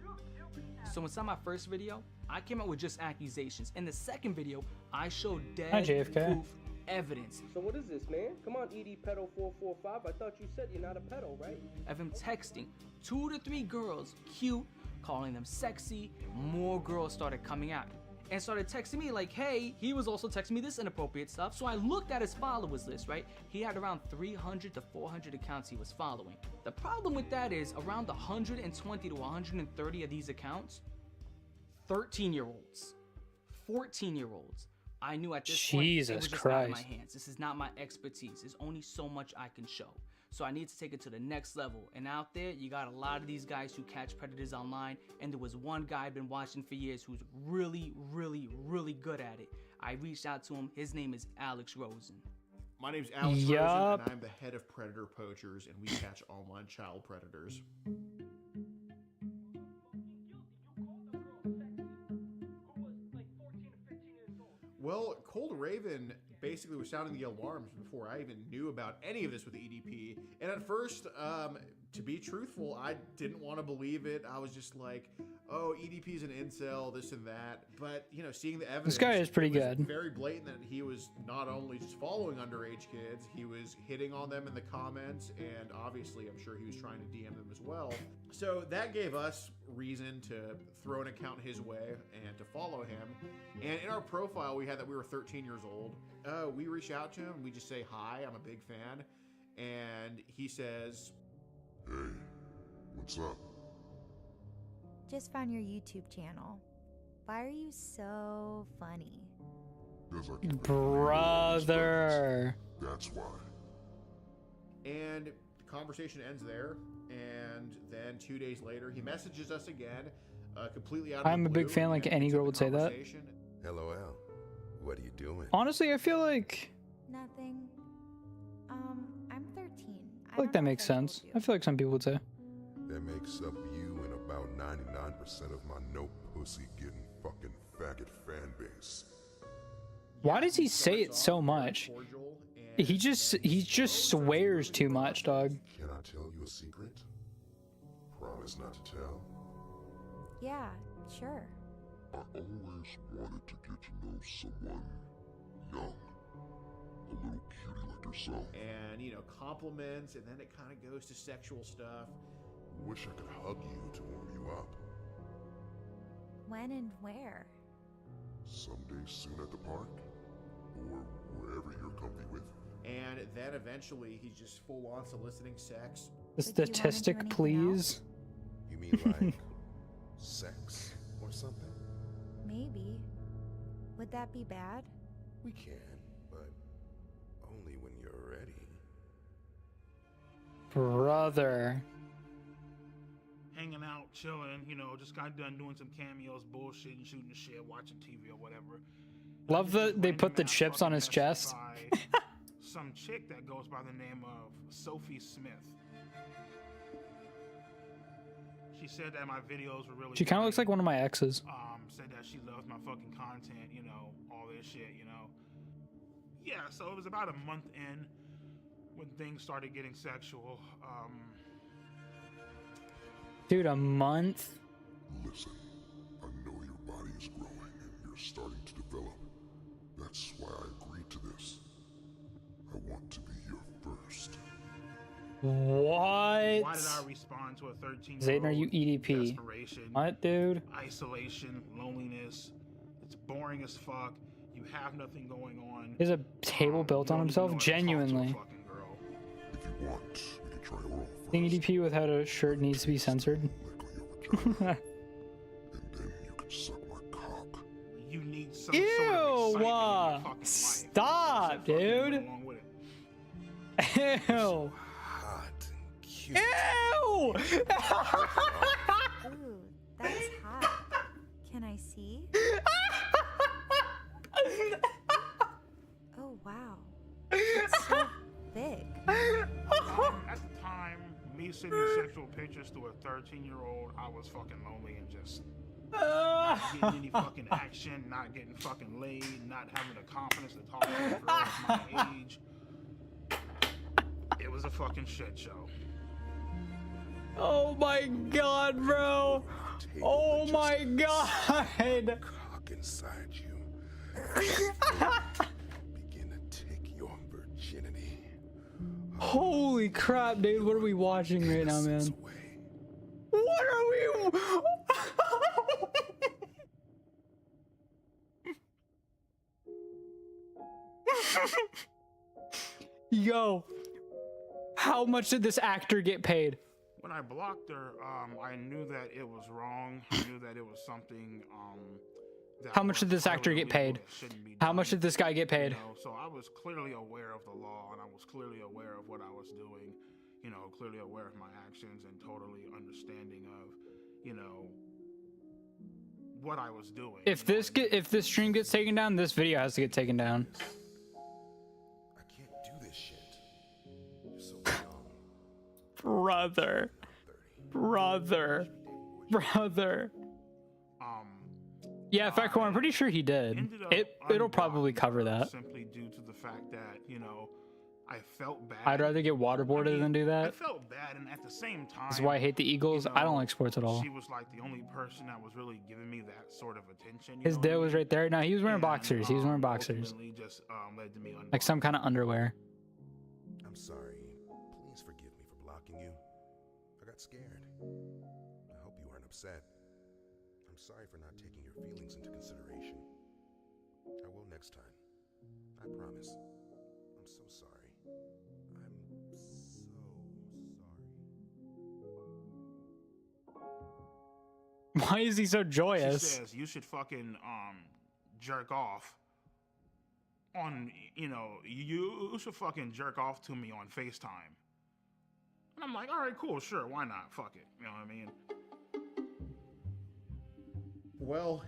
You're guilty as So inside my first video, I came out with just accusations. In the second video, I showed Hi, dead JFK. proof evidence So what is this, man? Come on, EDP445. I thought you said you're not a pedo, right? of him texting 2 to 3 girls, cute, calling them sexy. More girls started coming out and started texting me like, hey, he was also texting me this inappropriate stuff. So I looked at his followers list, right? He had around 300 to 400 accounts he was following. The problem with that is around 120 to 130 of these accounts, 13-year-olds. 14-year-olds. I knew at this point it was just out of my hands. This is not my expertise. There's only so much I can show. So I need to take it to the next level. And out there, you got a lot of these guys who catch predators online. And there was one guy I've been watching for years who's really, really, really good at it. I reached out to him. His name is Alex Rosen. My name's Alex Rosen, and I'm the head of Predator Poachers, and we catch online child predators. Well, Cold Raven basically was sounding the alarms before I even knew about any of this with the EDP. And at first, to be truthful, I didn't want to believe it. I was just like, oh, EDP's an incel, this and that. But, you know, seeing the evidence... This guy is pretty good. Very blatant that he was not only just following underage kids, he was hitting on them in the comments, and obviously I'm sure he was trying to DM them as well. So that gave us reason to throw an account his way and to follow him. And in our profile, we had that we were 13 years old. We reach out to him, we just say, hi, I'm a big fan. And he says... Hey, what's up? Just found your YouTube channel. Why are you so funny? Brother. That's why. And the conversation ends there. And then 2 days later, he messages us again, completely out of I'm the a big blue, fan, like and any picks girl up would the say that. conversation. LOL. What are you doing? Honestly, I feel like Nothing. I'm 13. I feel like that makes sense. I feel like some people would say. That makes up you and about 99% of my no pussy getting fucking faggot fan base. Why does he say it so much? He just swears too much, dog. Can I tell you a secret? Promise not to tell. Yeah, sure. I always wanted to get to know someone young. A little cutie like yourself. And, you know, compliments, and then it kind of goes to sexual stuff. Wish I could hug you to warm you up. When and where? Someday soon at the park. Or wherever you're comfy with. And then eventually he's just full on soliciting sex. The statistic, please. You mean like sex or something? Maybe. Would that be bad? We can, but only when you're ready. Brother. Hanging out, chilling, you know, just got done doing some cameos, bullshitting, shooting the shit, watching TV or whatever. Love that they put the chips on his chest. Some chick that goes by the name of Sophie Smith. She said that my videos were really She kind of looks like one of my exes. Said that she loves my fucking content, you know, all this shit, you know. Yeah, so it was about a month in when things started getting sexual. Dude, a month? Listen, I know your body is growing and you're starting to develop. That's why I agreed to this. I want to be your first. What? Why did I respond to a 13-year-old? Zayden, are you EDP? Desperation, What, dude? isolation, loneliness. It's boring as fuck. You have nothing going on. He has a table built on himself? Genuinely. If you want, we can try oral first. Think EDP without a shirt needs to be censored? And then you can suck my cock. You need some sort of excitement in your fucking life. Stop, dude. Along with it. Ew. Hot and cute. Ew! Ooh, that's hot. Can I see? Oh, wow. It's so big. At the time, me sending sexual pictures to a 13-year-old, I was fucking lonely and just not getting any fucking action, not getting fucking laid, not having the confidence to talk to a girl of my age. It was a fucking shit show. Oh my god, bro. Oh my god. Cock inside you. Begin to take your virginity. Holy crap, dude. What are we watching right now, man? What are we? Yo, how much did this actor get paid? When I blocked her, I knew that it was wrong. I knew that it was something that How much were did this actor highly get paid? illegal that shouldn't be How done, much did this guy get paid? You know, so I was clearly aware of the law, and I was clearly aware of what I was doing. You know, clearly aware of my actions, and totally understanding of, you know, what I was doing. If this stream gets taken down, this video has to get taken down. I can't do this shit. You're so young. Brother. Yeah, Fat Core, I'm pretty sure he did. It'll probably cover that. Simply due to the fact that, you know, I felt bad. I'd rather get waterboarded than do I that. felt bad, and at the same time, That's why I hate the Eagles. you know, I don't like sports at all. She was like the only person that was really giving me that sort of attention. His dad was right there. No, he was wearing boxers. He was wearing boxers. Ultimately just led to me Like some kind of underwear. I'm sorry. Please forgive me for blocking you. I got scared. I hope you aren't upset. I'm sorry for not taking your feelings into consideration. I will next time. I promise. I'm so sorry. I'm so sorry. Why is he so She joyous? says you should fucking jerk off on, you know, you should fucking jerk off to me on FaceTime. And I'm like, all right, cool, sure, why not? Fuck it. You know what I mean? Well,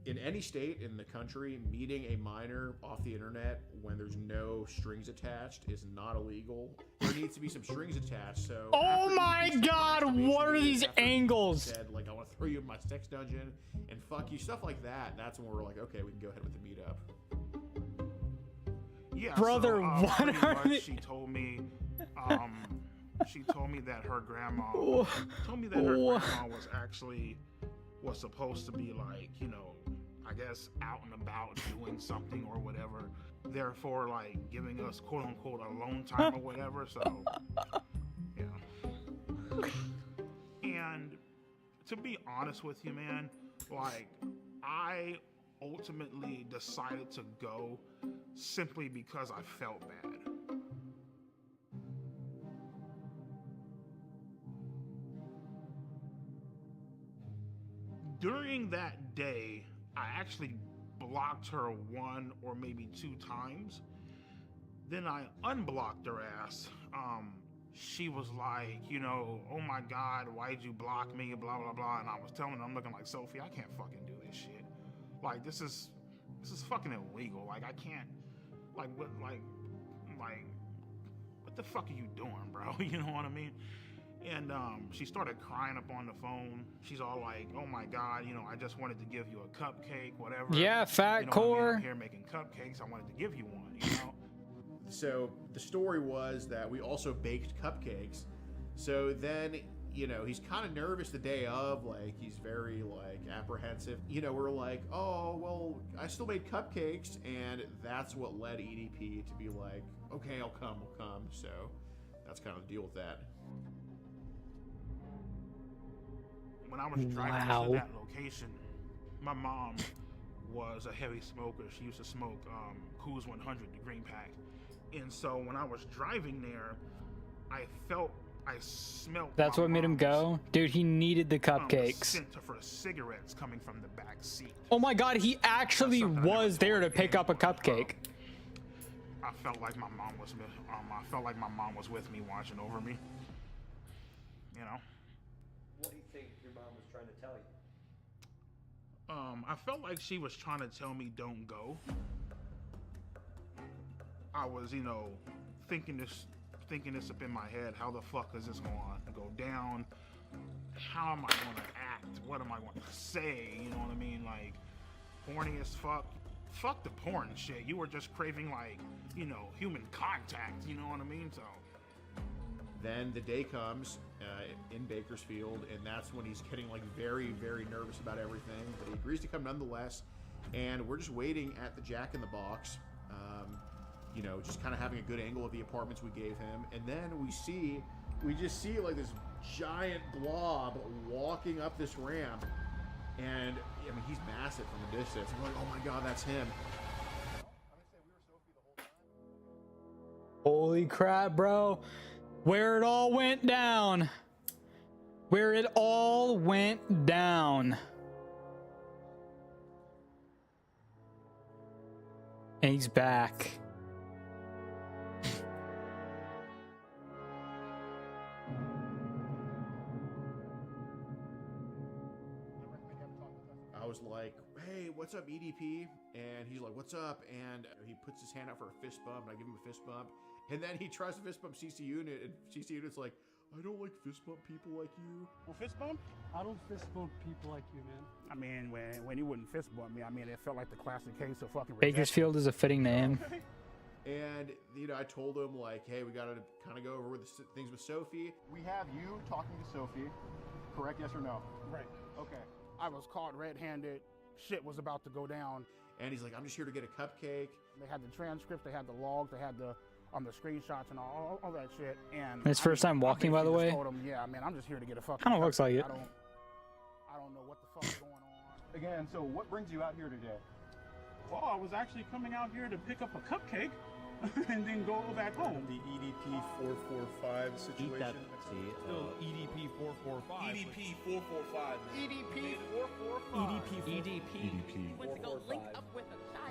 in any state in the country, meeting a minor off the internet when there's no strings attached is not illegal. There needs to be some strings attached. So. Oh my God! What are these angles? Said, like, I want to throw you in my sex dungeon and fuck you, stuff like that. That's when we're like, okay, we can go ahead with the meetup. Yeah, Brother, so, what pretty are much they- she told me that her grandma was actually supposed to be like, you know, I guess out and about doing something or whatever, therefore like giving us quote unquote alone time or whatever. So yeah. And to be honest with you, man, like I ultimately decided to go simply because I felt bad. During that day, I actually blocked her 1 or maybe 2 times. Then I unblocked her ass. She was like, you know, oh my God, why'd you block me? Blah, blah, blah. And I was telling her, I'm looking like, Sophie, I can't fucking do this shit. Like, this is fucking illegal. Like, I can't, like, what the fuck are you doing, bro? You know what I mean? And she started crying up on the phone. She's all like, oh my God, you know, I just wanted to give you a cupcake, whatever. Yeah, Fat you know Core. What I mean? I'm here making cupcakes. I wanted to give you one, you know? So the story was that we also baked cupcakes. So then, you know, he's kind of nervous the day of, like, he's very, like, apprehensive. You know, we're like, oh, well, I still made cupcakes, and that's what led EDP to be like, okay, I'll come. So that's kind of the deal with that. When I was driving to that location, my mom was a heavy smoker. She used to smoke Coors 100, the green pack. And so when I was driving there, I smelled. That's what made him go? Dude, he needed the cupcakes. Scent for cigarettes coming from the back seat. Oh my God, he actually was there to pick up a cupcake. I felt like my mom was with me, watching over me. You know. What do you think your mom was trying to tell you? I felt like she was trying to tell me don't go. I was, you know, thinking this up in my head. How the fuck is this going to go down? How am I going to act? What am I going to say? You know what I mean? Like, horny as fuck. Fuck the porn shit. You were just craving, like, you know, human contact. You know what I mean? So. Then the day comes in Bakersfield, and that's when he's getting, like, very, very nervous about everything. But he agrees to come nonetheless, and we're just waiting at the Jack in the Box. You know, just kind of having a good angle of the apartments we gave him, and then we just see like this giant blob walking up this ramp, and I mean he's massive from a distance. We're like, oh my God, that's him. Holy crap, bro. Where it all went down. And he's back. I was like, hey, what's up, EDP? And he's like, what's up? And he puts his hand out for a fist bump, and I give him a fist bump. And then he tries to fist bump CC Unit, and CC Unit's like, I don't like fist bump people like you. Well, fist bump? I don't fist bump people like you, man. I mean, when he wouldn't fist bump me, I mean, it felt like the classic case of fucking rejection. Bakersfield is a fitting name. And, you know, I told him, like, hey, we gotta kind of go over with the things with Sophie. We have you talking to Sophie, correct? Yes or no? Right. Okay. I was caught red-handed. Shit was about to go down. And he's like, I'm just here to get a cupcake. They had the transcripts, they had the logs, they had the screenshots and all that shit. And His first time walking, by the way. Told him, yeah, man, I'm just here to get a fucking. Kind of looks like it. I don't know what the fuck is going on. Again, so what brings you out here today? Well, I was actually coming out here to pick up a cupcake and then go back home. The EDP445 situation. Still EDP445.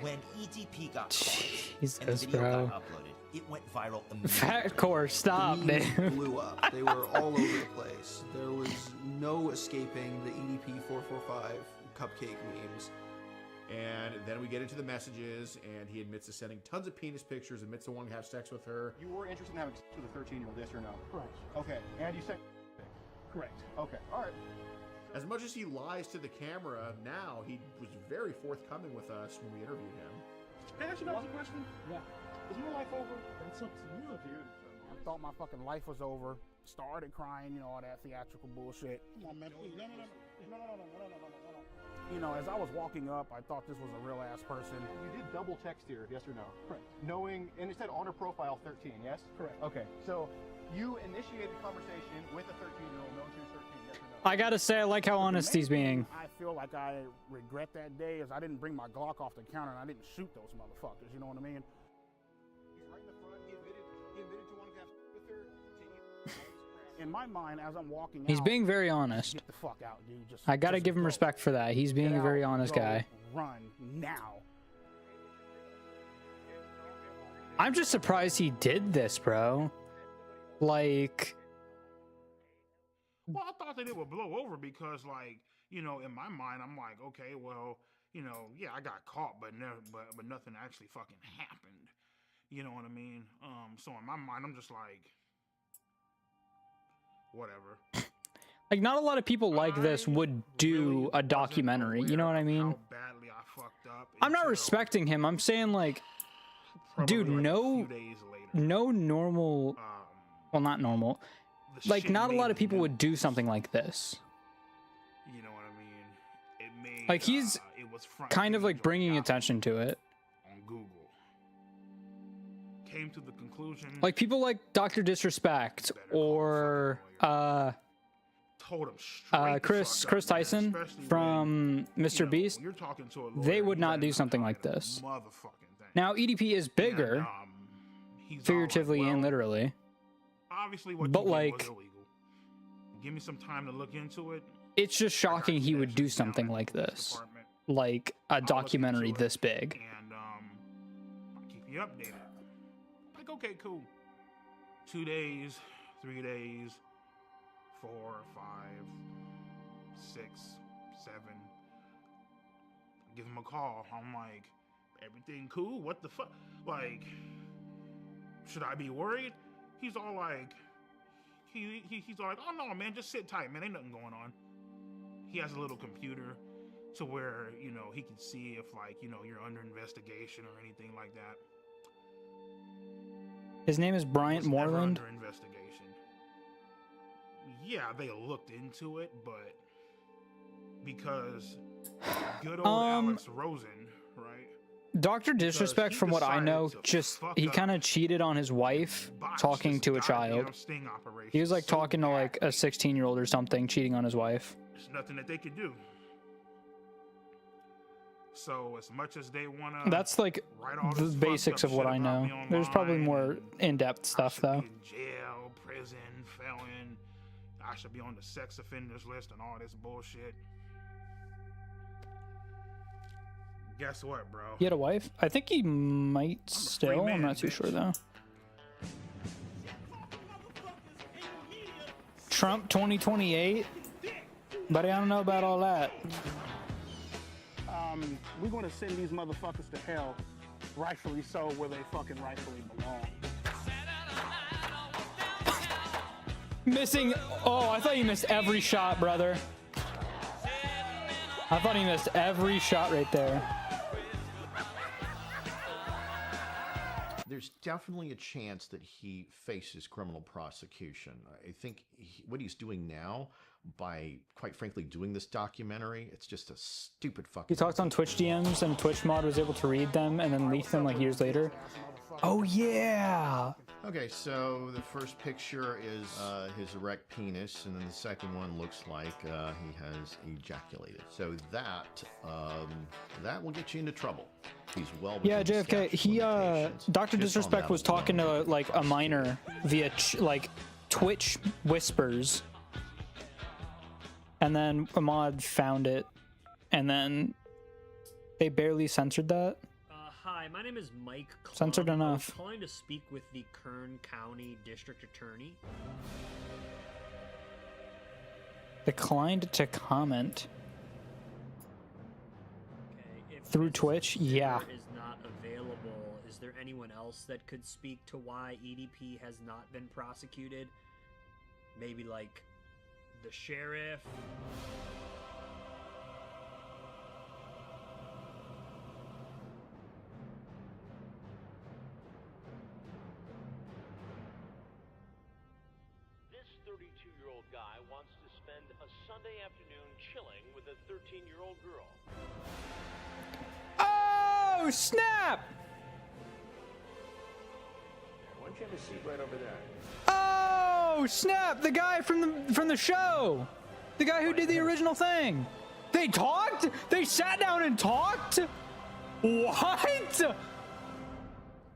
When EDP got caught and the Jesus, video bro. got uploaded, it went viral immediately. Fat core, stop, The man. memes blew up. They were all over the place. There was no escaping the EDP445 cupcake memes. And then we get into the messages, and he admits to sending tons of penis pictures, admits to wanting to have sex with her. You were interested in having sex with a 13-year-old, yes or no? Correct. Okay, and you said... Correct. Okay, all right. As much as he lies to the camera now, he was very forthcoming with us when we interviewed him. Can I ask you guys a question? Yeah. Is my life over? It's up to you, dude. I thought my fucking life was over. Started crying, you know, all that theatrical bullshit. Come on, man, please. No. You know, as I was walking up, I thought this was a real ass person. You did double text here, yes or no? Correct. Knowing, and it said on her profile 13, yes? Correct. Okay, so you initiated the conversation with a 13-year-old, knowing she was 13, yes or no? I gotta say, I like how honest he's being. I feel like I regret that day is I didn't bring my Glock off the counter and I didn't shoot those motherfuckers, you know what I mean? He's right in the front, he admitted to wanting to have sex with her. In my mind, as I'm walking He's out, being very honest. get the fuck out, dude. I gotta give him respect for that. He's being a very honest guy. Run now. I'm just surprised he did this, bro. Like, Well, I thought that it would blow over because, like, you know, in my mind, I'm like, okay, well, you know, yeah, I got caught, but nothing actually fucking happened. You know what I mean? So in my mind, I'm just like, whatever. like not a lot of people like this would do a documentary. You know what I mean? How badly I fucked up. I'm not respecting him. I'm saying like, dude, no normal, well, not normal. Like, not a lot of people would do something like this. You know what I mean? It made, Like, he's it was front kind of page like on bringing Yahoo attention to it. on Google. Came to the conclusion. Like people like Dr. Disrespect or Told him straight Chris Tyson from Mr. Beast. You're talking to a lawyer, They would you not better do something like this. motherfucking thing. Now EDP is bigger, He's figuratively and literally. Obviously, what But you did like, was illegal. Give me some time to look into it. it's just shocking he would do something like this, like a documentary this big. And I'll keep you updated. Like, okay, cool. 2 days, 3 days, 4, 5, 6, 7. Give him a call. I'm like, everything cool? What the fuck? Like, should I be worried? He's all like, he's all like, oh no, man, just sit tight, man. Ain't nothing going on. He has a little computer to where, you know, he can see if, like, you know, you're under investigation or anything like that. His name is Bryant Never Moreland. under investigation. Yeah, they looked into it, but because good old Alex Rosen, right? Dr. Disrespect, from what I know, just he kind of cheated on his wife talking to a child. He was like talking to like a 16-year-old or something, cheating on his wife. There's nothing that they could do. So as much as they want to, That's like the basics of what I know. There's probably more in-depth stuff though. jail, prison, felon, I should be on the sex offenders list and all this bullshit. Guess what, bro? He had a wife? I think he might still. man, I'm not too bitch. sure though. Trump 2028? Buddy, I don't know about all that. We're gonna send these motherfuckers to hell, rightfully so, where they fucking rightfully belong. Missing. Oh, I thought you missed every shot, brother. I thought he missed every shot right there. There's definitely a chance that he faces criminal prosecution. I think what he's doing now, by quite frankly doing this documentary, it's just a stupid fucking. He talked on Twitch DMs and Twitch mod was able to read them and then leak them like years later. Oh yeah. Okay, so the first picture is his erect penis, and then the second one looks like he has ejaculated. So that will get you into trouble. He's well. Yeah, within JFK. statute He limitations. Dr. Just on Disrespect that was talking to like a minor via like Twitch whispers, and then Ahmad found it, and then they barely censored that. Hi, my name is Mike Klum. Censored enough. I was calling to speak with the Kern County District Attorney. Declined to comment. Through Twitch? Yeah. Is not available. Is there anyone else that could speak to why EDP has not been prosecuted? Maybe like the sheriff? This 32-year-old guy wants to spend a Sunday afternoon chilling with a 13-year-old girl. Oh snap! Why don't you have a seat right over there? Oh snap! The guy from the show, the guy who did the original thing. They talked. They sat down and talked. What?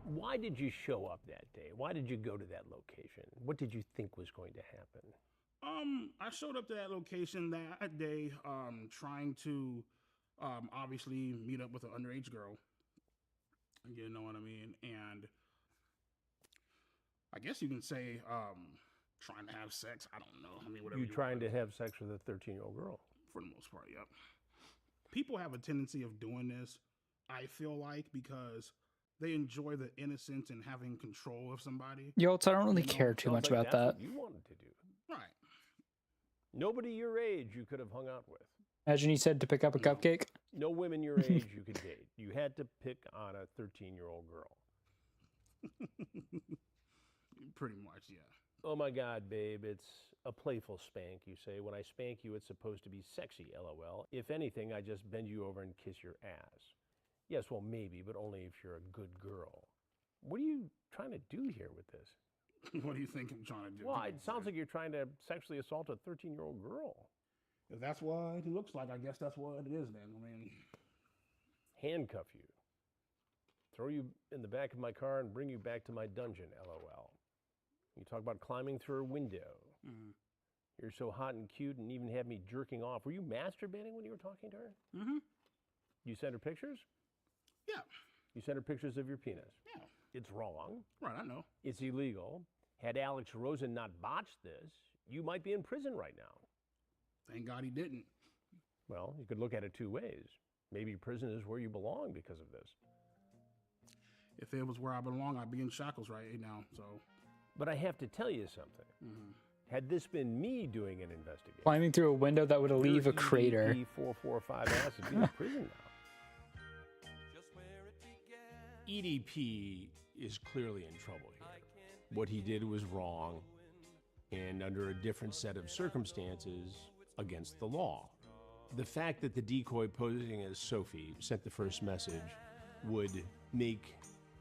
Why did you show up that day? Why did you go to that location? What did you think was going to happen? I showed up to that location that day, trying to, obviously meet up with an underage girl. You know what I mean? And I guess you can say, trying to have sex. I don't know. I mean, whatever. You trying to have sex with a 13-year-old girl? For the most part, yep. People have a tendency of doing this, I feel like, because they enjoy the innocence and having control of somebody. Yo, I don't really care too much about that. What you wanted to do. Right. Nobody your age you could have hung out with. Imagine he said to pick up a cupcake. No women your age you could date. You had to pick on a 13-year-old girl. Pretty much, yeah. Oh my God, babe, it's a playful spank, you say. When I spank you, it's supposed to be sexy, LOL. If anything, I just bend you over and kiss your ass. Yes, well, maybe, but only if you're a good girl. What are you trying to do here with this? What do you think I'm trying to do? Well, it sounds like you're trying to sexually assault a 13-year-old girl. If that's what it looks like, I guess that's what it is then. I mean, handcuff you, throw you in the back of my car and bring you back to my dungeon, LOL. You talk about climbing through a window. Mm-hmm. You're so hot and cute and even had me jerking off. Were you masturbating when you were talking to her? Mm-hmm. You sent her pictures? Yeah. You sent her pictures of your penis? Yeah. It's wrong. Right, I know. It's illegal. Had Alex Rosen not botched this, you might be in prison right now. Thank God he didn't. Well, you could look at it two ways. Maybe prison is where you belong because of this. If it was where I belong, I'd be in shackles right now, so. But I have to tell you something. Mm-hmm. Had this been me doing an investigation, Climbing through a window that would leave a crater. EDP445 ass would be in prison now. EDP is clearly in trouble here. What he did was wrong, and under a different set of circumstances, against the law. The fact that the decoy posing as Sophie sent the first message would make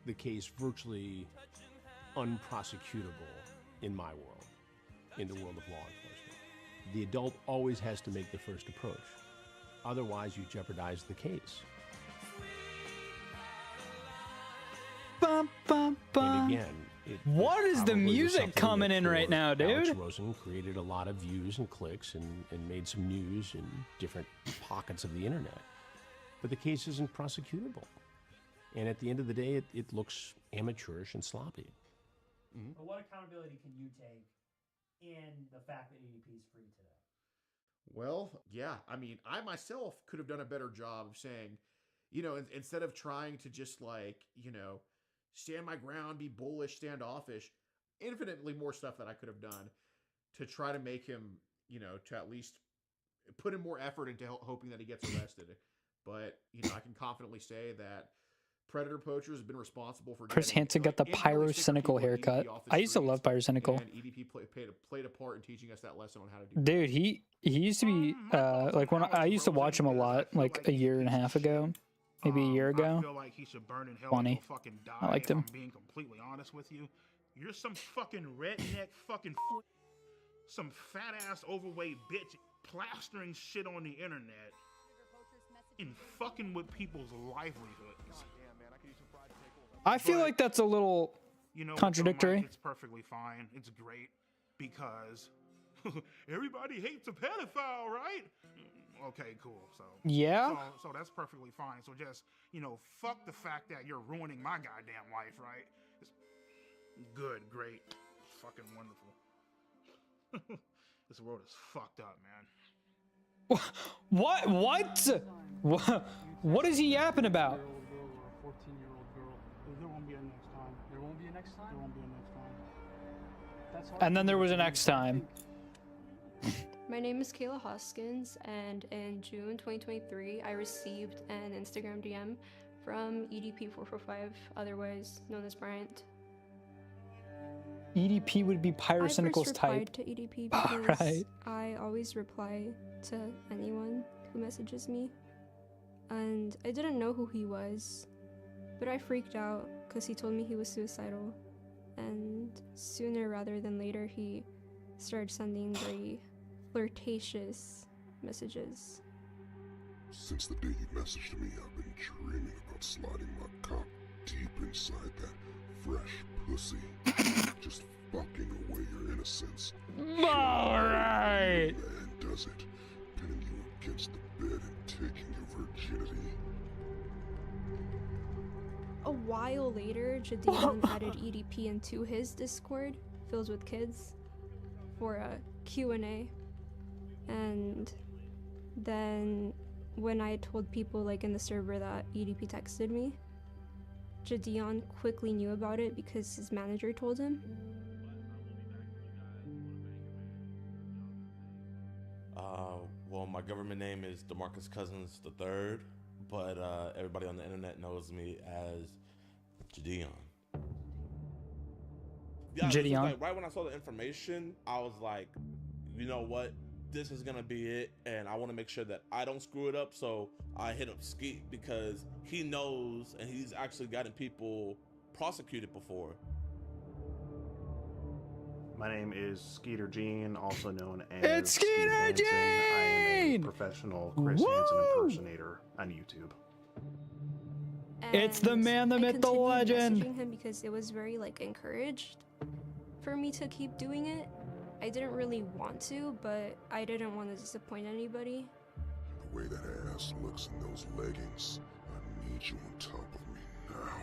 the case virtually unprosecutable in my world, in the world of law enforcement. The adult always has to make the first approach. Otherwise, you jeopardize the case. Bum, bum, bum. And again, what is the probably was music something coming that in right for now, Alex dude? Rosen created a lot of views and clicks and made some news in different pockets of the internet. but the case isn't prosecutable. And at the end of the day, it looks amateurish and sloppy. But what accountability can you take in the fact that EDP is free today? Well, yeah. I mean, I myself could have done a better job of saying, you know, instead of trying to just like, you know, stand my ground, be bullish, standoffish, infinitely more stuff that I could have done to try to make him, you know, to at least put in more effort into hoping that he gets arrested. But, you know, I can confidently say that Predator Poachers have been responsible for Chris Hansen got the pyrocynical haircut. I used to love pyrocynical. And EDP played a part in teaching us that lesson on how to do Dude, he used to be like when I used to watch him a lot, like a year and a half ago, maybe a year ago. I feel like he should burn in hell Funny. and go fucking die. I liked if him. I'm being completely honest with you. You're some fucking redneck fucking some fat ass overweight bitch plastering shit on the internet and fucking with people's livelihoods. I feel like that's a little You know, contradictory. It's perfectly fine. It's great because everybody hates a pedophile, right? Okay, cool. So Yeah. So that's perfectly fine. So just, you know, fuck the fact that you're ruining my goddamn life, right? It's good, great, fucking wonderful. This world is fucked up, man. What? What is he yapping about? 14-year-old girl. There won't be a next time. There won't be a next time? There won't be a next time. That's hard. And then there was an next time. My name is Kayla Hoskins, and in June 2023, I received an Instagram DM from EDP445, otherwise known as Bryant. EDP would be I Pyrocynical's first type. replied to EDP because Alright. I always reply to anyone who messages me, and I didn't know who he was, but I freaked out because he told me he was suicidal, and sooner rather than later he started sending very flirtatious messages. Since the day you messaged me, I've been dreaming about sliding my cock deep inside that fresh pussy. Just fucking away your innocence. Alright. Man does it, pinning you against the bed and taking your virginity. A while later, Jadian added EDP into his Discord, filled with kids, for a Q&A. And then when I told people like in the server that EDP texted me, Jadian quickly knew about it because his manager told him. Well, my government name is DeMarcus Cousins III, but everybody on the internet knows me as Jadian. Yeah, this was Jadian. like, right when I saw the information, I was like, you know what? This is gonna be it, and I want to make sure that I don't screw it up. So I hit up Skeet because he knows, and he's actually gotten people prosecuted before. My name is Skeeter Gene, also known as It's Skeet Skeeter Hansen. I am a Gene! professional Chris Woo! Hansen impersonator on YouTube. It's the man, the I myth, the continued legend. messaging him because it was very like encouraged for me to keep doing it. I didn't really want to, but I didn't want to disappoint anybody. The way that ass looks in those leggings, I need you on top of me now.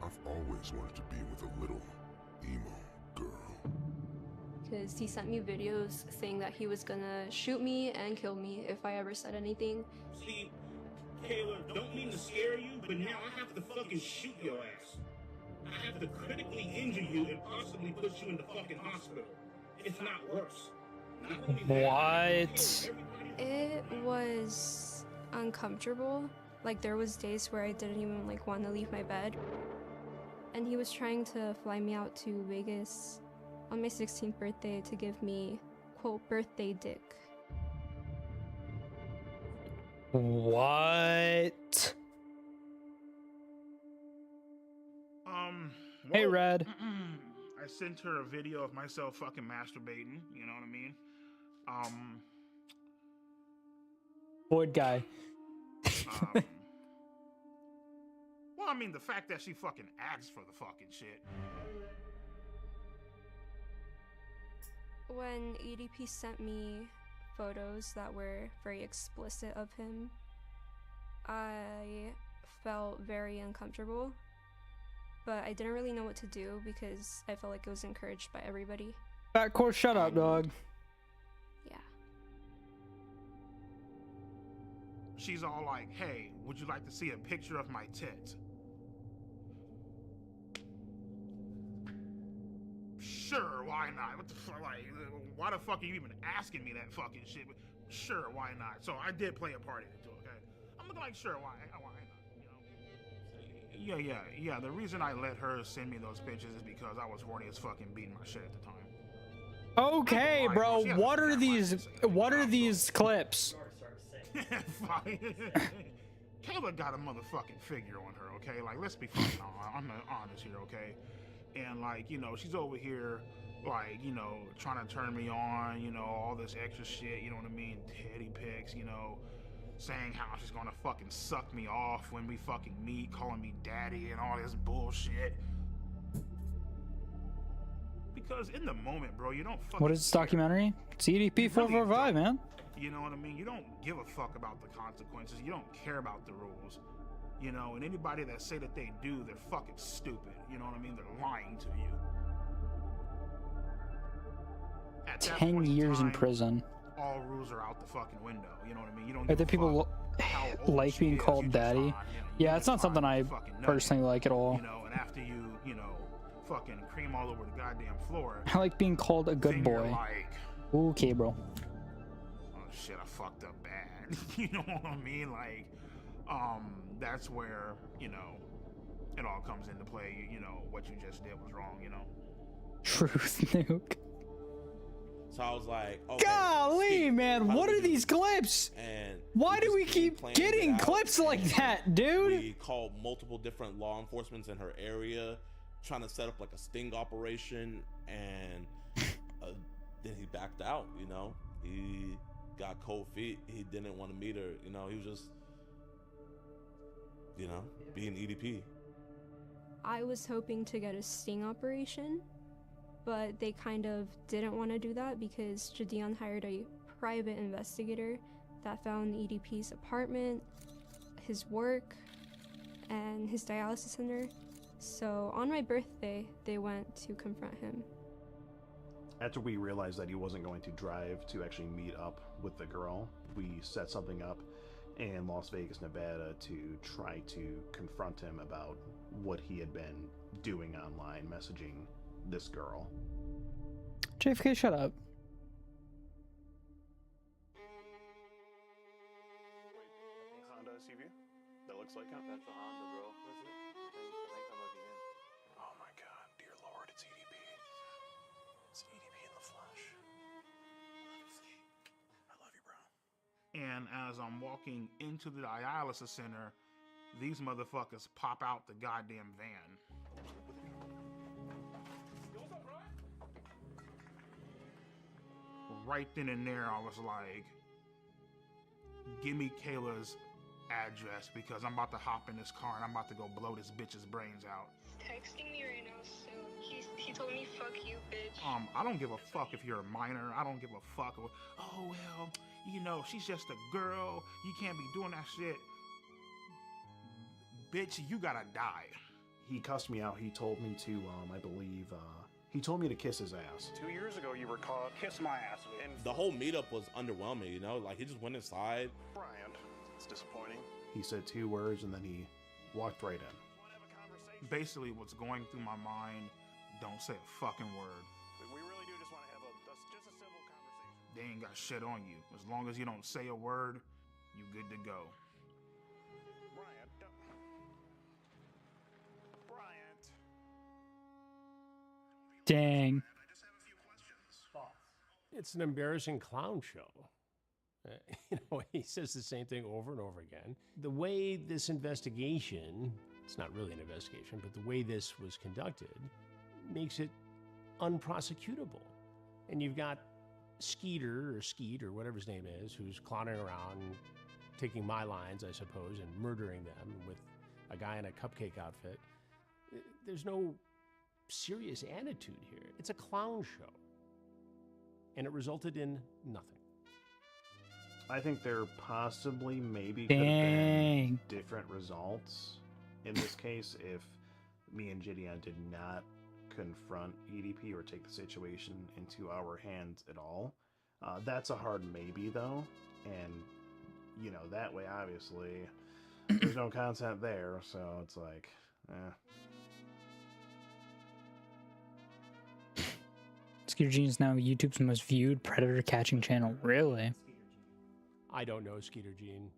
I've always wanted to be with a little emo girl. Because he sent me videos saying that he was gonna shoot me and kill me if I ever said anything. See, Kayla, don't mean to scare you, but now I have to fucking shoot your ass. I have to critically injure you and possibly put you in the fucking hospital. If not worse. Not only that, What? It was uncomfortable. Like there was days where I didn't even like want to leave my bed. And he was trying to fly me out to Vegas on my 16th birthday to give me, quote, birthday dick. What? Hey, well, Red. I sent her a video of myself fucking masturbating, you know what I mean? Boyd guy. Well, I mean, the fact that she fucking asked for the fucking shit. When EDP sent me photos that were very explicit of him, I felt very uncomfortable, but I didn't really know what to do because I felt like it was encouraged by everybody. Fat course, shut up, dog. Yeah. She's all like, hey, would you like to see a picture of my tits? Sure, why not? What the fuck? Like, why the fuck are you even asking me that fucking shit? Sure, why not? So I did play a part in it too, okay? I'm looking like, sure, why not? You know? Yeah. The reason I let her send me those pictures is because I was horny as fucking beating my shit at the time. Okay, bro. What are these? What are these clips? Kayla got a motherfucking figure on her, okay? Like, let's be fucking honest here, okay? And like, you know, she's over here, like, you know, trying to turn me on, you know, all this extra shit, you know what I mean? Teddy pics, you know, saying how she's gonna fucking suck me off when we fucking meet, calling me daddy and all this bullshit. Because in the moment, bro, you don't fucking What is this documentary? It's EDP445, man. You know what I mean? You don't give a fuck about the consequences. You don't care about the rules. You know, and anybody that say that they do, they're fucking stupid. You know what I mean? They're lying to you. At 10 years in prison. All rules are out the fucking window. You know what I mean? You don't Are give there a people like being called daddy? Yeah, it's not something I personally like at all. You know, and after you know, fucking cream all over the goddamn floor. I like being called a good boy. Like, okay, bro. Oh shit, I fucked up bad. You know what I mean? Like, that's where, you know, it all comes into play. You know, what you just did was wrong, you know? Truth nuke. So I was like, okay, golly, Steve, man, what are these clips? And why do we keep getting clips like that, dude? We called multiple different law enforcements in her area, trying to set up like a sting operation, and then he backed out, you know? He got cold feet. He didn't want to meet her, you know? He was just, you know, being EDP. I was hoping to get a sting operation, but they kind of didn't want to do that because Jadion hired a private investigator that found EDP's apartment, his work, and his dialysis center. So on my birthday, they went to confront him. After we realized that he wasn't going to drive to actually meet up with the girl, we set something up in Las Vegas, Nevada to try to confront him about what he had been doing online, messaging this girl. JFK, shut up. Honda SUV? That looks like him? That's a Honda, bro. I think that might be him. Oh my god, dear lord, it's EDP. It's EDP in the flesh. I love you, bro. And as I'm walking into the dialysis center, these motherfuckers pop out the goddamn van. Right then and there, I was like, give me Kayla's address because I'm about to hop in this car and I'm about to go blow this bitch's brains out. He's texting me right now, so he told me, fuck you, bitch. I don't give a fuck if you're a minor. I don't give a fuck. Oh, well, you know, she's just a girl. You can't be doing that shit. Bitch, you gotta die. He cussed me out. He told me to, I believe, he told me to kiss his ass. 2 years ago, you were caught. Kiss my ass. And the whole meetup was underwhelming, you know? Like, he just went inside. Brian, it's disappointing. He said 2 words and then he walked right in. Basically, what's going through my mind, don't say a fucking word. We really do just want to have just a civil conversation. They ain't got shit on you. As long as you don't say a word, you good to go. Brian, Bryant. Dang. It's an embarrassing clown show. You know, he says the same thing over and over again. The way this investigation, it's not really an investigation, but the way this was conducted makes it unprosecutable. And you've got Skeet or whatever his name is, who's clowning around, taking my lines, I suppose, and murdering them with a guy in a cupcake outfit. There's no serious attitude here. It's a clown show. And it resulted in nothing. I think there possibly maybe could have been different results in this case if me and Gideon did not confront EDP or take the situation into our hands at all. That's a hard maybe though, and you know, that way obviously there's no content there, so it's like, Skeeter Gene is now YouTube's most viewed predator catching channel. Really? I don't know Skeeter Gene.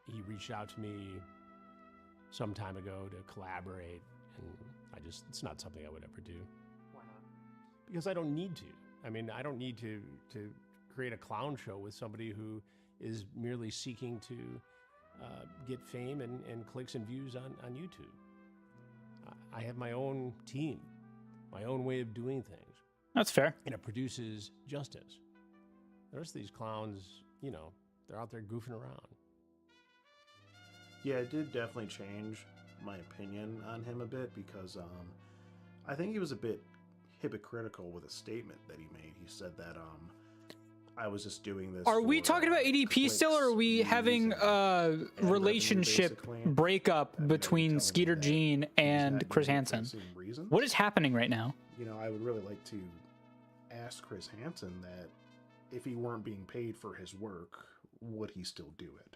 He reached out to me some time ago to collaborate, and it's not something I would ever do. Why not? Because I don't need to. I mean, I don't need to create a clown show with somebody who is merely seeking to get fame and clicks and views on YouTube. I have my own team, my own way of doing things. That's fair. And it produces justice. The rest of these clowns, you know, they're out there goofing around. yeah, it did definitely change my opinion on him a bit because I think he was a bit hypocritical with a statement that he made. He said that I was just doing this. Are we talking about EDP still, or are we having a relationship breakup between Skeeter Gene and Chris Hansen? What is happening right now? You know, I would really like to ask Chris Hansen that if he weren't being paid for his work, would he still do it?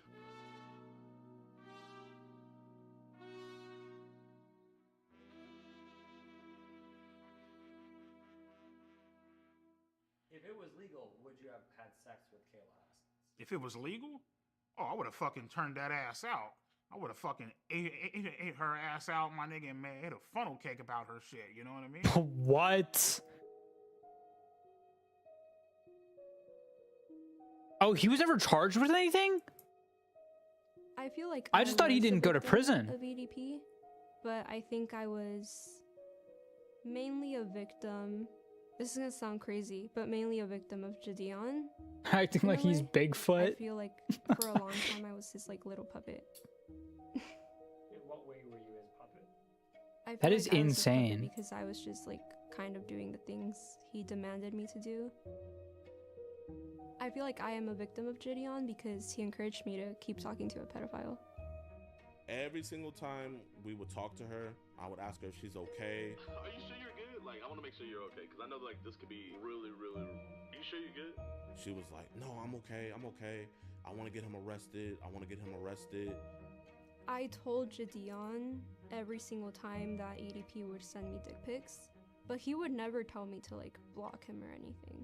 If it was legal, would you have had sex with Kayla Hoskins? If it was legal, oh, I would have fucking turned that ass out. I would have fucking ate her ass out, my nigga, and made a funnel cake about her shit. You know what I mean? What? Oh, he was never charged with anything? I feel like I just thought he was a didn't go to victim prison. of EDP, but I think I was mainly a victim. This is gonna sound crazy, but mainly a victim of Gideon. Acting like he's Bigfoot. I feel like for a long time I was his like little puppet. In what way were you his puppet? I feel That like is I was his puppet insane. because I was just like kind of doing the things he demanded me to do. I feel like I am a victim of Gideon because he encouraged me to keep talking to a pedophile. Every single time we would talk to her, I would ask her if she's okay. Are you sure you're good? Like, I want to make sure you're okay, because I know, like, this could be really, really... Are you sure you're good? She was like, no, I'm okay, I'm okay. I want to get him arrested. I want to get him arrested. I told Gideon every single time that EDP would send me dick pics, but he would never tell me to, like, block him or anything.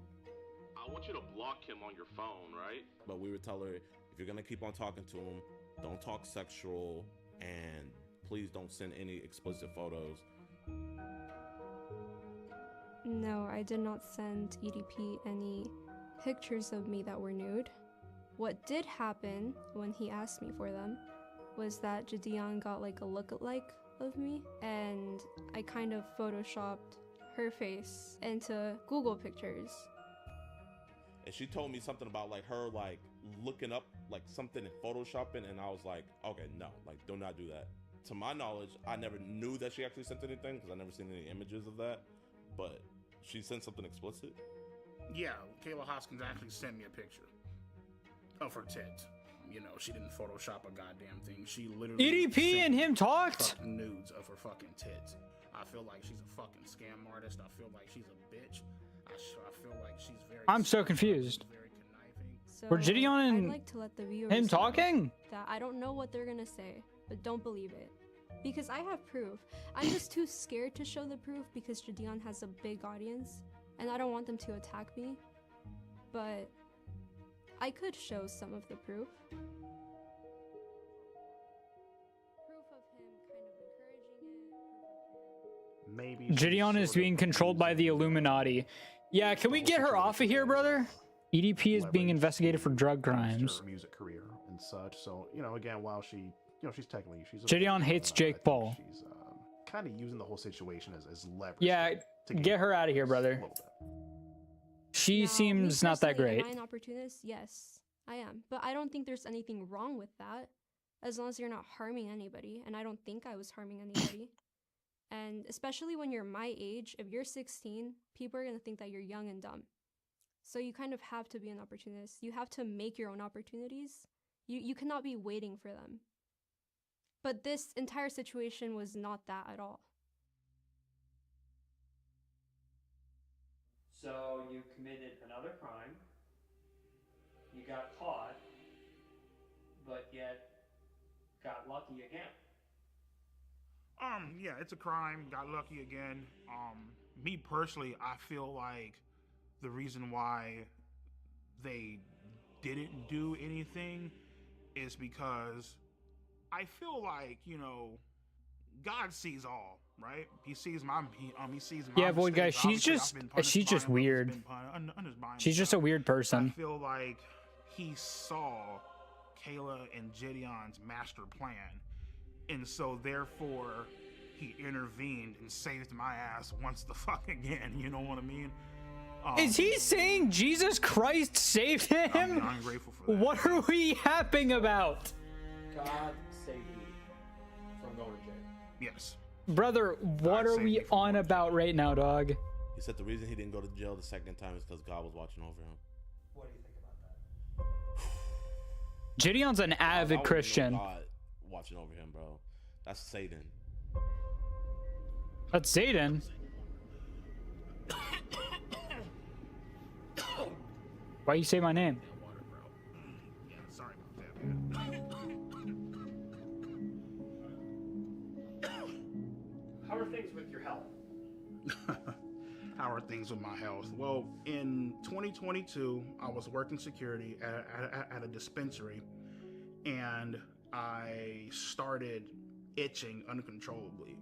I want you to block him on your phone, right? But we would tell her, if you're going to keep on talking to him, don't talk sexual, and please don't send any explicit photos. No, I did not send EDP any pictures of me that were nude. What did happen when he asked me for them was that Gideon got like a lookalike of me, and I kind of photoshopped her face into Google pictures. And she told me something about like her like looking up like something in photoshopping, and I was like, okay, no, like do not do that. To my knowledge, I never knew that she actually sent anything because I never seen any images of that, but she sent something explicit. Yeah, Kayla Hoskins actually sent me a picture of her tits. You know, she didn't Photoshop a goddamn thing. She literally EDP and him talked? fucking nudes of her fucking tits. I feel like she's a fucking scam artist. I feel like she's a bitch. I feel like she's very... I'm so confused. So Were Gideon I'd and like to let the viewers him know talking? that I don't know what they're gonna say, but don't believe it. Because I have proof. I'm just too scared to show the proof because Gideon has a big audience, and I don't want them to attack me. But I could show some of the proof. Maybe Gideon is being controlled by the Illuminati. Yeah, can we get her off of here, brother? EDP is being investigated for drug crimes. her music career and such. So, you know, again, while she, you know, she's technically she's a Gideon hates Jake Paul. She's kind of using the whole situation as leverage. Yeah, get her out of here, brother. She Now, seems me not that personally, great. Am I an opportunist? Yes, I am. But I don't think there's anything wrong with that, as long as you're not harming anybody. And I don't think I was harming anybody. And especially when you're my age, if you're 16, people are gonna think that you're young and dumb. So you kind of have to be an opportunist. You have to make your own opportunities. You cannot be waiting for them. But this entire situation was not that at all. So you committed another crime. You got caught, but yet got lucky again. Yeah, it's a crime. Got lucky again. Me personally, I feel like the reason why they didn't do anything is because I feel like, you know, God sees all, right? He sees my he sees my Yeah, Void Guy, she's just weird. She's just a weird person. I feel like he saw Kayla and Gideon's master plan, and so therefore he intervened and saved my ass once the fuck again. You know what I mean? Is he saying Jesus Christ saved him? I'm grateful for that. What are we yapping about? God saved me from going to jail. Yes. Brother, what are we on about right now, dog? He said the reason he didn't go to jail the second time is because God was watching over him. What do you think about that? Gideon's an avid Christian. God watching over him, bro. That's Satan. That's Satan. Why you say my name? Yeah, sorry about that. How are things with your health? How are things with my health? Well, in 2022, I was working security at a dispensary, and I started itching uncontrollably.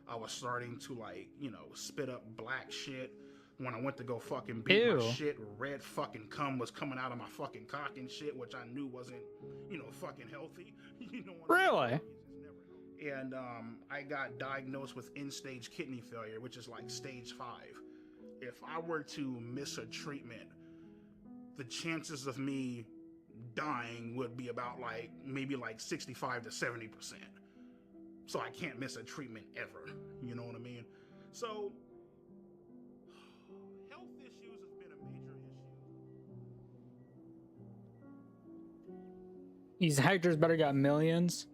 I was starting to, like, you know, spit up black shit. When I went to go fucking beat my shit, red fucking cum was coming out of my fucking cock and shit, which I knew wasn't, you know, fucking healthy. You know what really? I mean? And I got diagnosed with end-stage kidney failure, which is like stage 5. If I were to miss a treatment, the chances of me dying would be about like maybe like 65 to 70%. So I can't miss a treatment ever. You know what I mean? So health issues have been a major issue. These actors better got millions.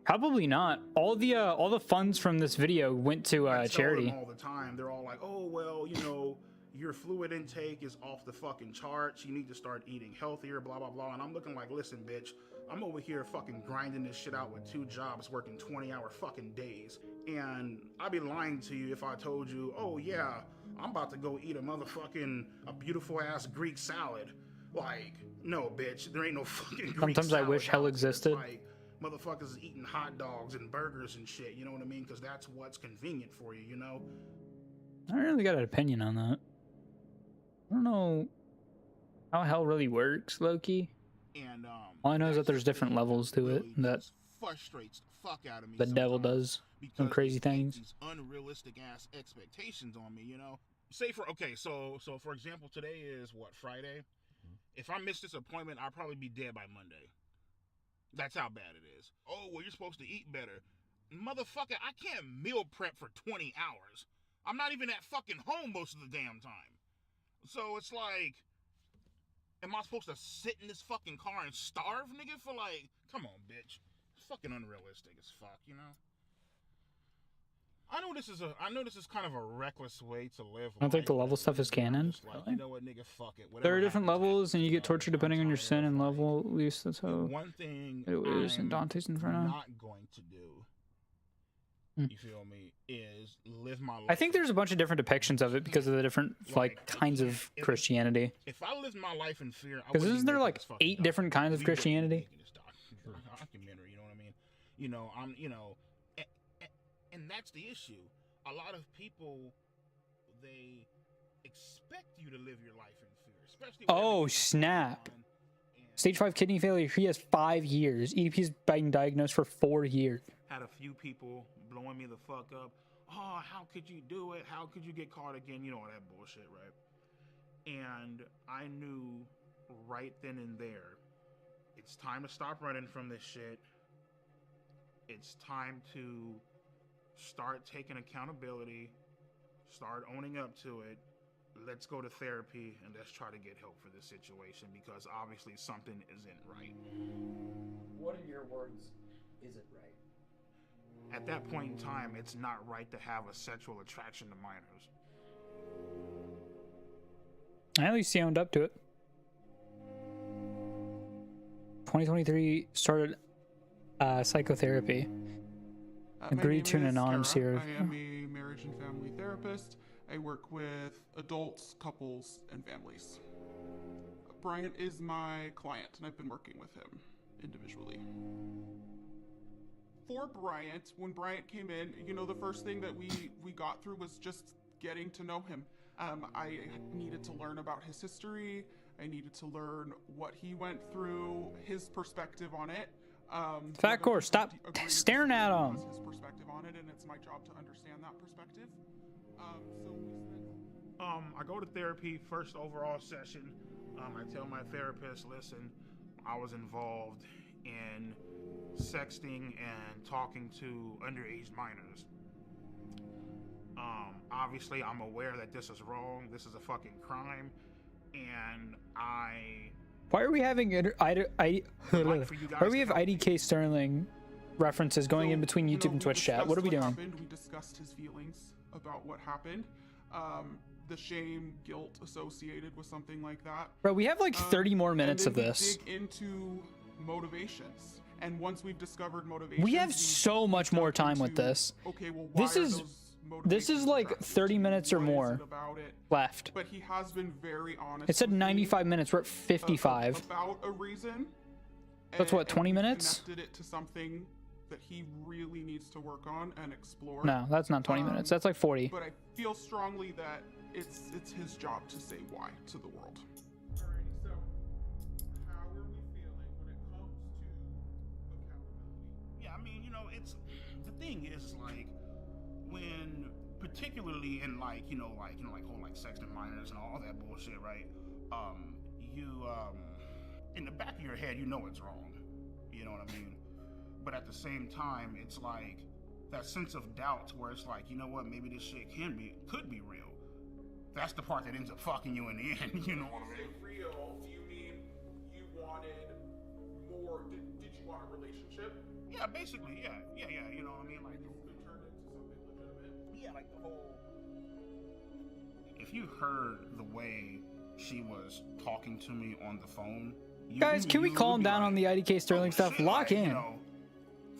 Probably not. All the funds from this video went to charity. Them all the time. They're all like, "Oh well, you know, your fluid intake is off the fucking charts. You need to start eating healthier, blah blah blah." And I'm looking like, "Listen, bitch, I'm over here fucking grinding this shit out with 2 jobs, working 20-hour fucking days, and I'd be lying to you if I told you, oh yeah, I'm about to go eat a beautiful ass Greek salad." Like, no, bitch, there ain't no fucking Greek Sometimes I salad wish hell out there. existed. It's like, motherfuckers is eating hot dogs and burgers and shit, you know what I mean? Because that's what's convenient for you, you know? I don't really got an opinion on that. I don't know how hell really works, Loki. And all I know is that there's different levels to it. That frustrates the fuck out of me. The devil does some crazy things. These unrealistic ass expectations on me, you know? Say so for example, today is what, Friday? If I miss this appointment, I'll probably be dead by Monday. That's how bad it is. Oh, well, you're supposed to eat better. Motherfucker, I can't meal prep for 20 hours. I'm not even at fucking home most of the damn time. So it's like, am I supposed to sit in this fucking car and starve, nigga, for like, come on, bitch. It's fucking unrealistic as fuck, you know? I know this is kind of a reckless way to live. I don't think the level stuff is canon. Like, you know what, nigga, fuck it. There are different levels, and you get tortured depending on your sin and level. At least that's how one thing it was in Dante's Inferno. Not going to do, you feel me, is live my life. I think there's a bunch of different depictions of it because of the different like kinds of Christianity. If I lived my life in fear, because isn't there like 8 different kinds of Christianity? Documentary, you know what I mean? You know, and that's the issue. A lot of people, they expect you to live your life in fear, especially. Oh snap! Stage 5 kidney failure. He has 5 years. EDP is being diagnosed for 4 years. Had a few people blowing me the fuck up. Oh, how could you do it? How could you get caught again? You know all that bullshit, right? And I knew right then and there, it's time to stop running from this shit. It's time to start taking accountability, start owning up to it, let's go to therapy and let's try to get help for this situation because obviousobviously something isn't right. What in your words isn't right? At that point in time, it's not right to have a sexual attraction to minors. At least he owned up to it. 2023 started psychotherapy. Agreed to an anonymous here. I am a marriage and family therapist. I work with adults, couples, and families. Bryant is my client, and I've been working with him individually. For Bryant, when Bryant came in, you know, the first thing that we got through was just getting to know him. I needed to learn about his history. I needed to learn what he went through, his perspective on it. Fat Core, stop staring at him. His perspective on it, and it's my job to understand that perspective. I go to therapy, first overall session. I tell my therapist, listen, I was involved in sexting and talking to underage minors. Obviously, I'm aware that this is wrong. This is a fucking crime, and Why are we having why do we have IDK Sterling references going in between YouTube and Twitch chat? What are we doing? We discussed his feelings about what happened. The shame, guilt associated with something like that. Bro, we have like 30 more minutes of this. Dig into motivations, and once we've discovered motivations, We have so much more time with this. Okay, well, why this is like 30 minutes or more left. But he has been very honest. It said 95 minutes. We're at 55. About a reason. That's what, 20 minutes? Connected it to something that he really needs to work on and explore. No, that's not 20 minutes. That's like 40. But I feel strongly that it's his job to say why to the world. Alrighty, so how are we feeling when it comes to accountability? Yeah, I mean, you know, it's the thing is like when particularly in like whole like sexting minors and all that bullshit, right? You in the back of your head, you know it's wrong. You know what I mean? But at the same time, it's like that sense of doubt where it's like, you know what, maybe this shit could be real. That's the part that ends up fucking you in the end, you know what I mean? Real, do you mean you wanted more, did you want a relationship? Yeah, basically, yeah, you know what I mean? Like, This could turn into something legitimate? yeah, like the whole... If you heard the way she was talking to me on the phone... Guys, can we calm down on the IDK Sterling stuff? shit, Lock like, in. You know,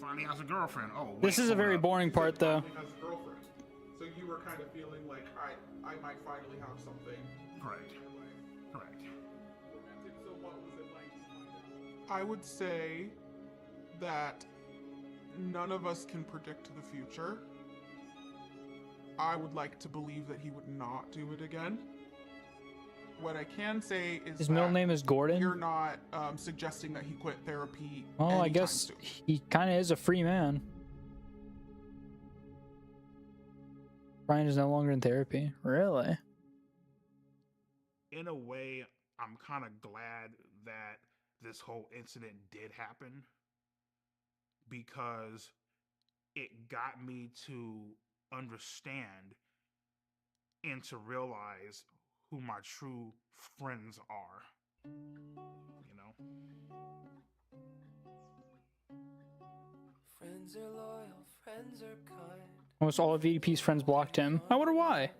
finally has a girlfriend. Oh, wait, This is a hold very up. boring part, though. Has a girlfriend. So you were kind of feeling like, I might finally have something. Correct. Romantic, so what was it like to find out? I would say that none of us can predict the future. I would like to believe that he would not do it again. What I can say is His middle name is Gordon. You're not suggesting that he quit therapy. Well, I anytime guess soon. he kind of is a free man. Brian is no longer in therapy. Really? In a way, I'm kind of glad that this whole incident did happen because it got me to understand and to realize who my true friends are. You know? Friends are loyal, friends are kind. Almost all of EDP's friends blocked him. I wonder why.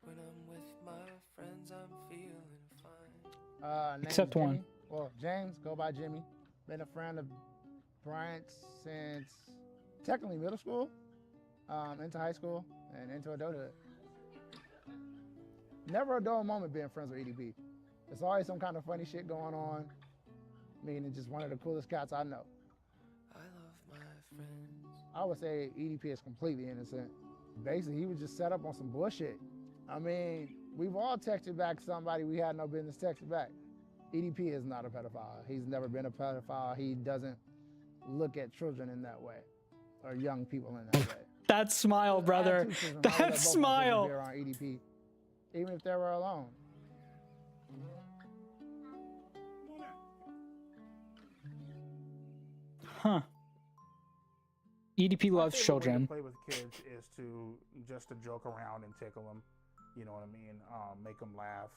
When I'm with my friends, I'm feeling fine. Name's Except Jimmy. one. Well, James, go by Jimmy. Been a friend of Bryant's since technically middle school, into high school, and into adulthood. Never a dull moment being friends with EDP. There's always some kind of funny shit going on. Meaning just one of the coolest cats I know. I love my friends. I would say EDP is completely innocent. Basically, he was just set up on some bullshit. I mean, we've all texted back somebody we had no business texting back. EDP is not a pedophile. He's never been a pedophile. He doesn't look at children in that way, or young people in that way. That smile, brother. That smile. On EDP, even if they were alone. Huh. EDP loves My favorite way children. to play with kids is to joke around and tickle them. You know what I mean? Make them laugh.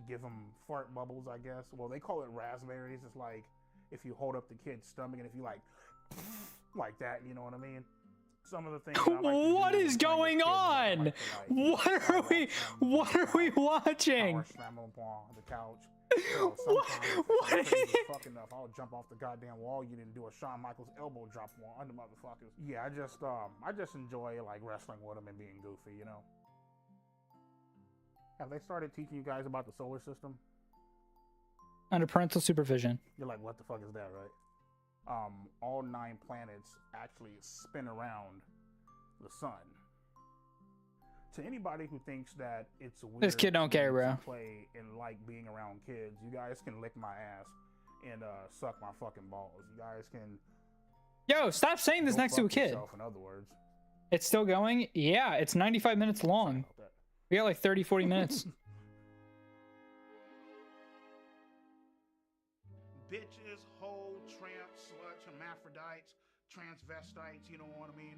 Give them fart bubbles, I guess. Well, they call it raspberries. It's like if you hold up the kid's stomach and if you like that, you know what I mean? Some of the things I like to do What is going on? What are we watching? Power slam them on the couch. So sometimes if it's fuck enough, I'll jump off the goddamn wall. You didn't do a Shawn Michaels elbow drop on under motherfuckers. Yeah, I just enjoy like wrestling with them and being goofy, you know. Have they started teaching you guys about the solar system? Under parental supervision. You're like, what the fuck is that, right? All 9 planets actually spin around the sun. To anybody who thinks that it's weird, This kid don't care, bro. to play and like being around kids, you guys can lick my ass and suck my fucking balls. You guys can. Yo, stop saying this go next to a fuck kid. yourself, in other words. It's still going? Yeah, it's 95 minutes long. We got like 30, 40 minutes. Bitches, hoe, tramps, sluts, hermaphrodites, transvestites, you know what I mean?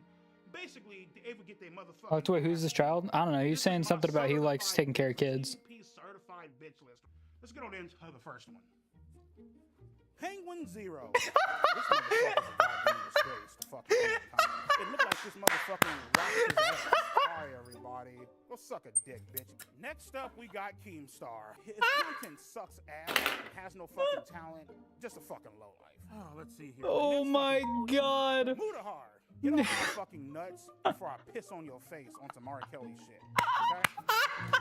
Basically, they ever get their motherfucking... Oh, wait, who's this child? I don't know. He's saying something about he likes taking care of kids. EDP certified bitch list. Let's get on into the first one. Penguin Zero. This motherfucker's a goddamn disgrace to fucking mankind. It looked like this motherfucking rocked his ass. Sorry, everybody. Go suck a dick, bitch. Next up, we got Keemstar. His content sucks ass, has no fucking talent, just a fucking lowlife. Oh, let's see here. Oh my god. Mudahar. Get off my fucking nuts before I piss on your face on some R. Kelly shit. Okay?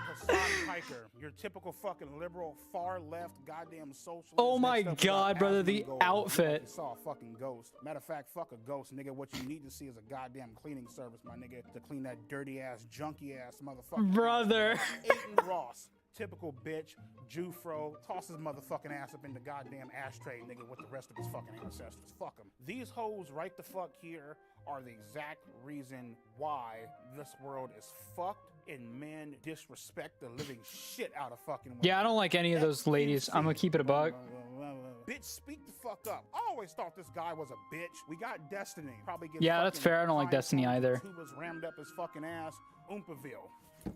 Hassan Piker, your typical fucking liberal, far left, goddamn socialist. Oh my Next up, we got god, brother, the Asmongold. You outfit. saw a fucking ghost. Matter of fact, fuck a ghost, nigga. What you need to see is a goddamn cleaning service, my nigga, to clean that dirty ass, junky ass motherfucker. Brother. Aiden Ross. Typical bitch, Jufro, toss his motherfucking ass up in the goddamn ashtray, nigga, with the rest of his fucking ancestors. Fuck him. These hoes right the fuck here are the exact reason why this world is fucked and men disrespect the living shit out of fucking women. Yeah, I don't like any of those ladies. I'm gonna keep it a buck. Bitch, speak the fuck up. I always thought this guy was a bitch. We got Destiny. Probably get Yeah, that's fucking fair. I don't like Destiny either. Who was rammed up his fucking ass. Oompaville.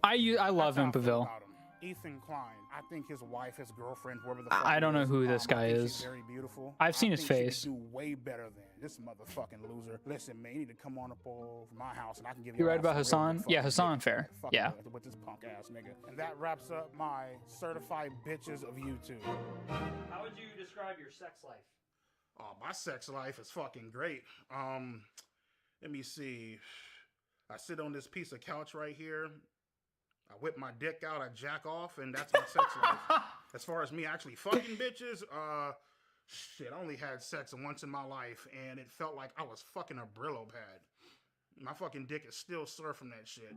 I love That's how I feel Impaville. about him. Ethan Klein. I think his wife, his girlfriend, whoever the fuck I don't he know is, who this guy I think is. she's very beautiful. I've seen I his think she face. could do way better than this motherfucking loser. Listen, man, you need to come on up over my house and I can give you. You right ass about some real Hassan? good Yeah, fucking Hassan, dick. fair. Fuck Yeah. With this punk ass nigga. And that wraps up my certified bitches of YouTube. How would you describe your sex life? Oh, my sex life is fucking great. Let me see. I sit on this piece of couch right here. I whip my dick out, I jack off, and that's my sex life. As far as me actually fucking bitches, shit, I only had sex once in my life, and it felt like I was fucking a Brillo pad. My fucking dick is still sore from that shit.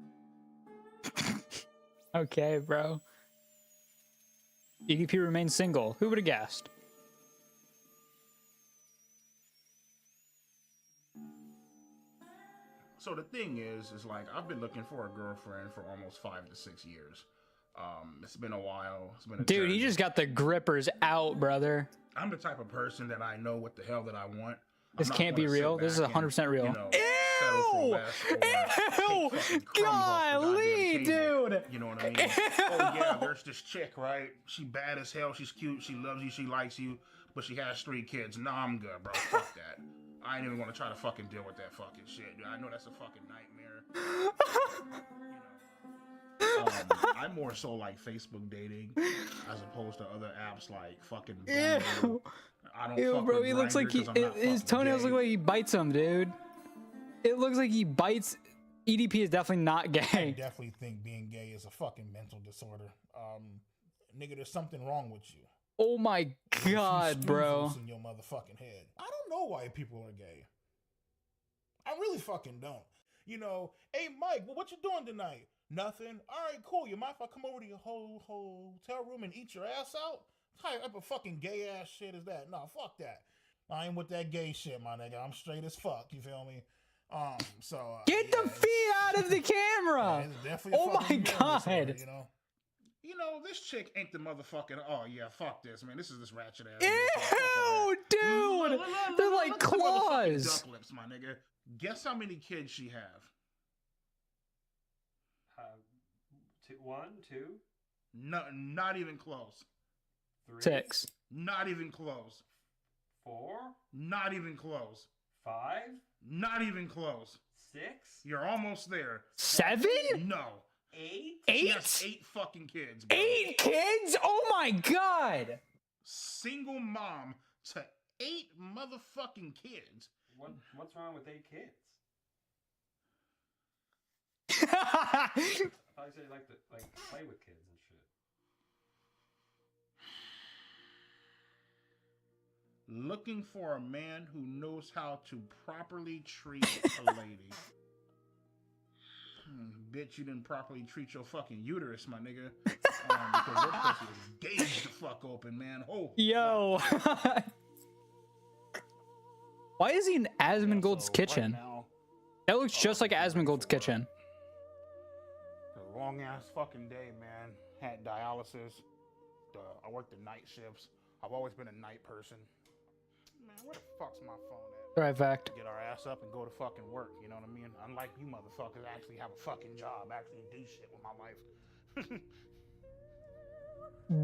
Okay, bro. EDP remains single. Who would have guessed? So the thing is like I've been looking for a girlfriend for almost 5 to 6 years. It's been a while. It's been a Dude, journey. he just got the grippers out, brother. I'm the type of person that I know what the hell that I want. This can't be real. This is 100% real. Ew! Ew! Golly, dude! You know what I mean? Oh yeah, there's this chick, right? She bad as hell. She's cute. She loves you. She likes you. But she has 3 kids. Nah, I'm good, bro. Fuck that. I ain't even gonna try to fucking deal with that fucking shit, dude. I know that's a fucking nightmare. I'm more so like Facebook dating as opposed to other apps like fucking Bumble. I don't fuck bro, with he looks like Grindr 'cause I'm not his fucking toenails gay. look like he bites him, dude. It looks like he bites. EDP is definitely not I gay. definitely think being gay is a fucking mental disorder. Nigga, there's something wrong with you. Oh my god, bro. In your motherfucking head. I don't know why people are gay. I really fucking don't. You know, hey Mike, well, what you doing tonight? Nothing. All right, cool. You mind if I come over to your hotel room and eat your ass out? What type of fucking gay ass shit is that? No, fuck that. I ain't with that gay shit, my nigga. I'm straight as fuck. You feel me? Get the feet out of the camera. It's definitely a Oh my fucking mental god. disorder, you know. You know, this chick ain't the motherfucking. Oh yeah, fuck this, man. This is this ratchet ass. Ew, dude. They're like Look at the motherfucking claws. Duck lips, my nigga. Guess how many kids she have? 1, 2, No, not even close. 3, 6. Not even close. 4, Not even close. 5, Not even close. 6, You're almost there. 7? No. 8. She has 8 fucking kids. Bro. 8 kids? Oh my god! Single mom to 8 motherfucking kids. What's wrong with 8 kids? I thought you said you like to play with kids and shit. Looking for a man who knows how to properly treat a lady. Bitch, you didn't properly treat your fucking uterus, my nigga. Because your pussy is gauged the fuck open, man. Oh, yo. Why is he in Asmongold's kitchen? Right now, That looks just like Asmongold's kitchen. a long ass fucking day, man. Had dialysis. I worked the night shifts. I've always been a night person. Man, where the fuck's my phone at? Right, fact. Get our ass up and go to fucking work, you know what I mean? Unlike you motherfuckers, I actually have a fucking job, actually do shit with my life.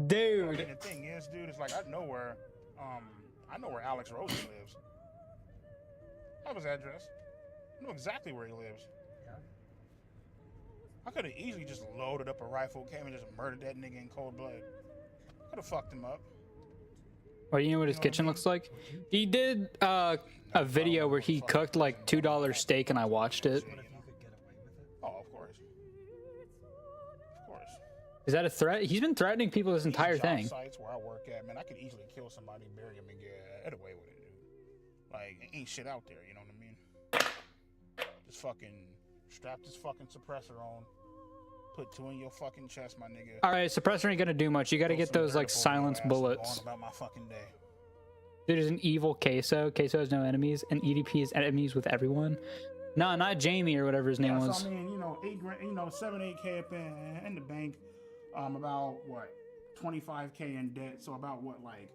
Dude. I mean, the thing is, dude, it's like I know where Alex Rosen lives. I have his address. I know exactly where he lives. I could have easily just loaded up a rifle, came and just murdered that nigga in cold blood. Could have fucked him up. Oh, you know what his kitchen looks like? He did a video where he cooked like $2 steak and I watched it. Oh, of course. Of course. Is that a threat? He's been threatening people this entire thing. Sites where I work at, man, I could easily kill somebody, bury him, and get away with it, dude. Like, ain't shit out there, you know what I mean? Just fucking strap this fucking suppressor on. Put 2 in your fucking chest, my nigga. All right, suppressor ain't gonna do much. You gotta get those like silence bullets. About my fucking day. Dude is an evil Queso. Queso has no enemies, and EDP has enemies with everyone. No, not Jamie or whatever his name was. So I mean, 7, 8K up in the bank. About what, 25K in debt. So about what, like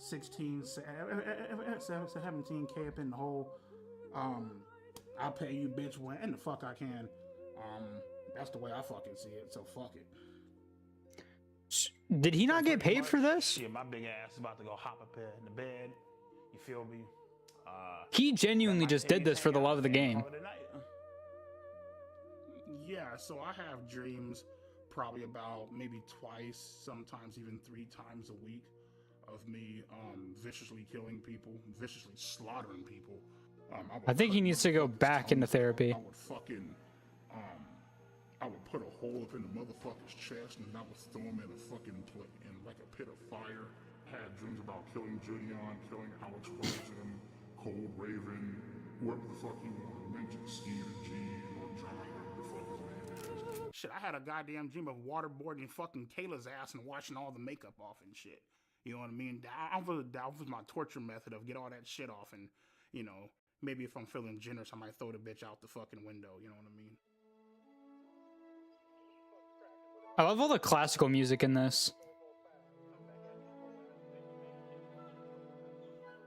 17K up in the hole. I'll pay you, bitch, when the fuck I can. That's the way I fucking see it. So fuck it. Did he not get paid for this? Yeah, my big ass is about to go hop up in the bed. You feel me? He genuinely just did this for the love of the game. Yeah, so I have dreams probably about maybe twice, sometimes even 3 times a week of me viciously killing people, viciously slaughtering people. I think he needs to go back into therapy. I would fucking, I would put a hole up in the motherfucker's chest and I would throw him in a fucking in like a pit of fire. Had dreams about killing Julian, killing Alex Rosen, Cold Raven, whoever the fuck you want to mention, Steve and G or John, whatever the fuck his name is. Shit, I had a goddamn dream of waterboarding fucking Kayla's ass and washing all the makeup off and shit. You know what I mean? That was my torture method of get all that shit off and, you know, maybe if I'm feeling generous, I might throw the bitch out the fucking window. You know what I mean? I love all the classical music in this.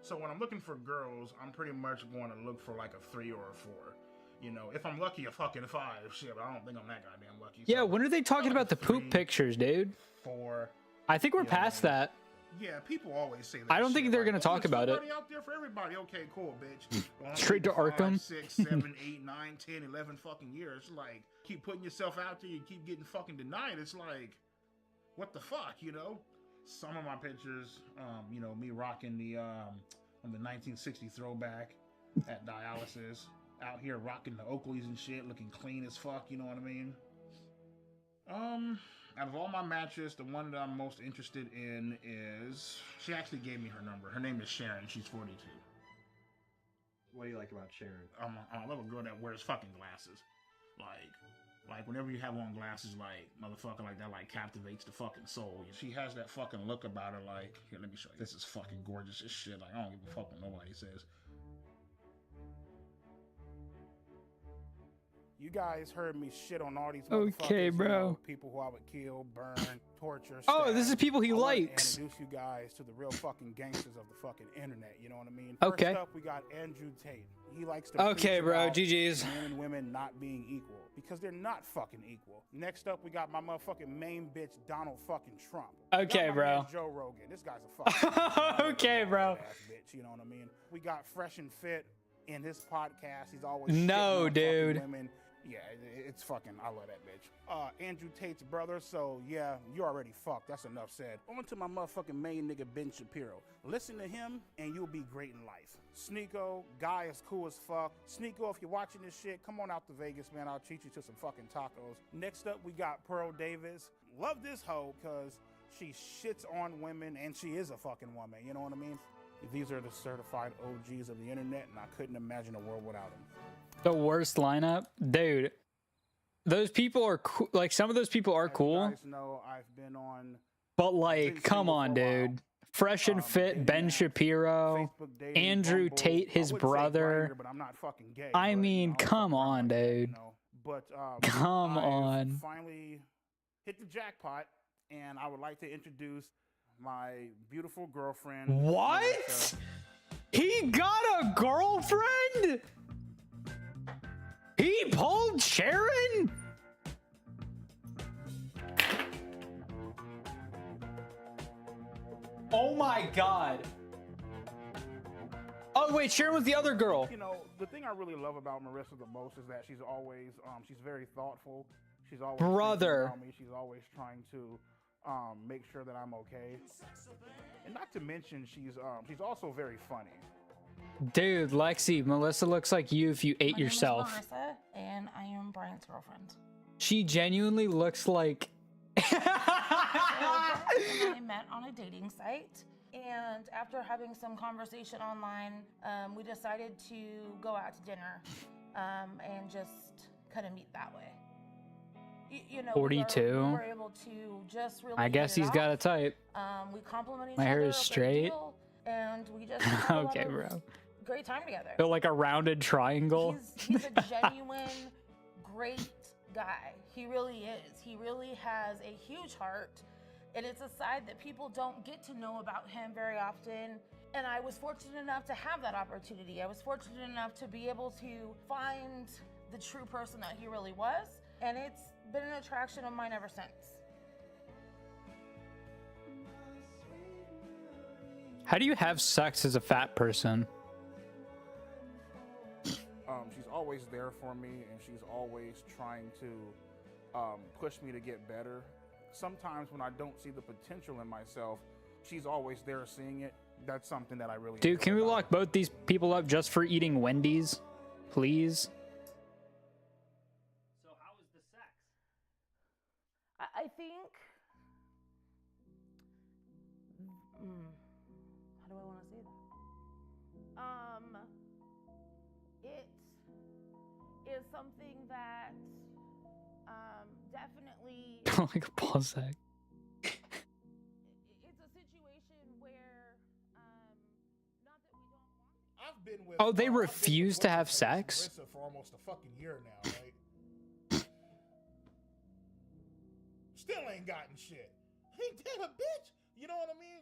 So when I'm looking for girls, I'm pretty much going to look for like a 3 or a 4. You know, if I'm lucky, a fucking 5. Shit, but I don't think I'm that goddamn lucky. Yeah, when are they talking about the poop pictures, dude? 4. I think we're past that. Yeah, people always say that. I don't think they're gonna talk about it. Out there for everybody. Okay, cool, bitch. Well, Straight to 5, Arkham. 6, 7, 8, 9, 10, 11 fucking years. Like, keep putting yourself out there, you keep getting fucking denied. It's like, what the fuck, you know? Some of my pictures, you know, me rocking the 1960 throwback at dialysis, out here rocking the Oakleys and shit, looking clean as fuck. You know what I mean? Out of all my matches, the one that I'm most interested in is... She actually gave me her number. Her name is Sharon. She's 42. What do you like about Sharon? I love a girl that wears fucking glasses. Like whenever you have on glasses, like, motherfucker like that, like, captivates the fucking soul. She has that fucking look about her, like... Here, let me show you. This is fucking gorgeous as shit. Like, I don't give a fuck what nobody says. You guys heard me shit on all these Okay, motherfuckers, bro. You know, people who I would kill, burn, torture. Oh, this is stab. people he I wanna likes. Introduce you guys to the real fucking gangsters of the fucking internet. You know what I mean? Okay. First up, we got Andrew Tate. He likes to Okay, preach bro, about GG's. men and women not being equal because they're not fucking equal. Next up, we got my motherfucking main bitch, Donald fucking Trump. Okay, Got my man bro. Joe Rogan. This guy's a fucking Okay, bro. ass bitch. You know what I mean? We got Fresh and Fit in his podcast. He's always No, shitting on fucking dude. Women. Yeah, it's fucking. I love that bitch. Andrew Tate's brother. So yeah, you already fucked. That's enough said. On to my motherfucking main nigga Ben Shapiro. Listen to him, and you'll be great in life. Sneeko, guy is cool as fuck. Sneeko, if you're watching this shit, come on out to Vegas, man. I'll treat you to some fucking tacos. Next up, we got Pearl Davis. Love this hoe because she shits on women, and she is a fucking woman. You know what I mean? These are the certified OGs of the internet, and I couldn't imagine a world without them. The worst lineup, dude. Those people are cool. Like, some of those people are cool, You guys know I've been on but like, come on, dude. Fresh and Fit, Ben Shapiro, Andrew Tate, his brother. Grindr, but I'm not fucking gay. I but, mean, you know, come on, dude. But Come I've on. finally hit the jackpot, and I would like to introduce my beautiful girlfriend. What? Melissa. He got a girlfriend? He pulled Sharon? Oh my god. Oh wait, Sharon was the other girl. You know, the thing I really love about Marissa the most is that she's always, she's very thoughtful. She's always thinking Brother. about me. She's always trying to make sure that I'm okay. And not to mention, she's also very funny. Dude, Lexi, Melissa looks like you if you ate yourself. My name is Marissa, and I am Brian's girlfriend. She genuinely looks like So Brian and I met on a dating site, and after having some conversation online, we decided to go out to dinner and just kind of meet that way. You know, 42. We were able to just really I guess hit it he's off. got a type. We compliment each My hair other is a great straight. deal, and we just had a lot Okay, of bro. great time together. Feel like a rounded triangle. He's a genuine, great guy. He really is. He really has a huge heart, and it's a side that people don't get to know about him very often. And I was fortunate enough to have that opportunity. I was fortunate enough to be able to find the true person that he really was, and it's been an attraction of mine ever since. How do you have sex as a fat person? She's always there for me, and she's always trying to push me to get better. Sometimes when I don't see the potential in myself, she's always there seeing it. That's something that I really Dude, enjoy can we about lock both these people up just for eating Wendy's? Please? So how was the sex? I think. How do I want to say that? It is something that definitely. Like a ball sack. It's a situation where not that we don't want. I've been with. Oh, they refuse to have sex? Marissa for almost a fucking year now, right? Still ain't gotten shit. Ain't that a bitch? You know what I mean?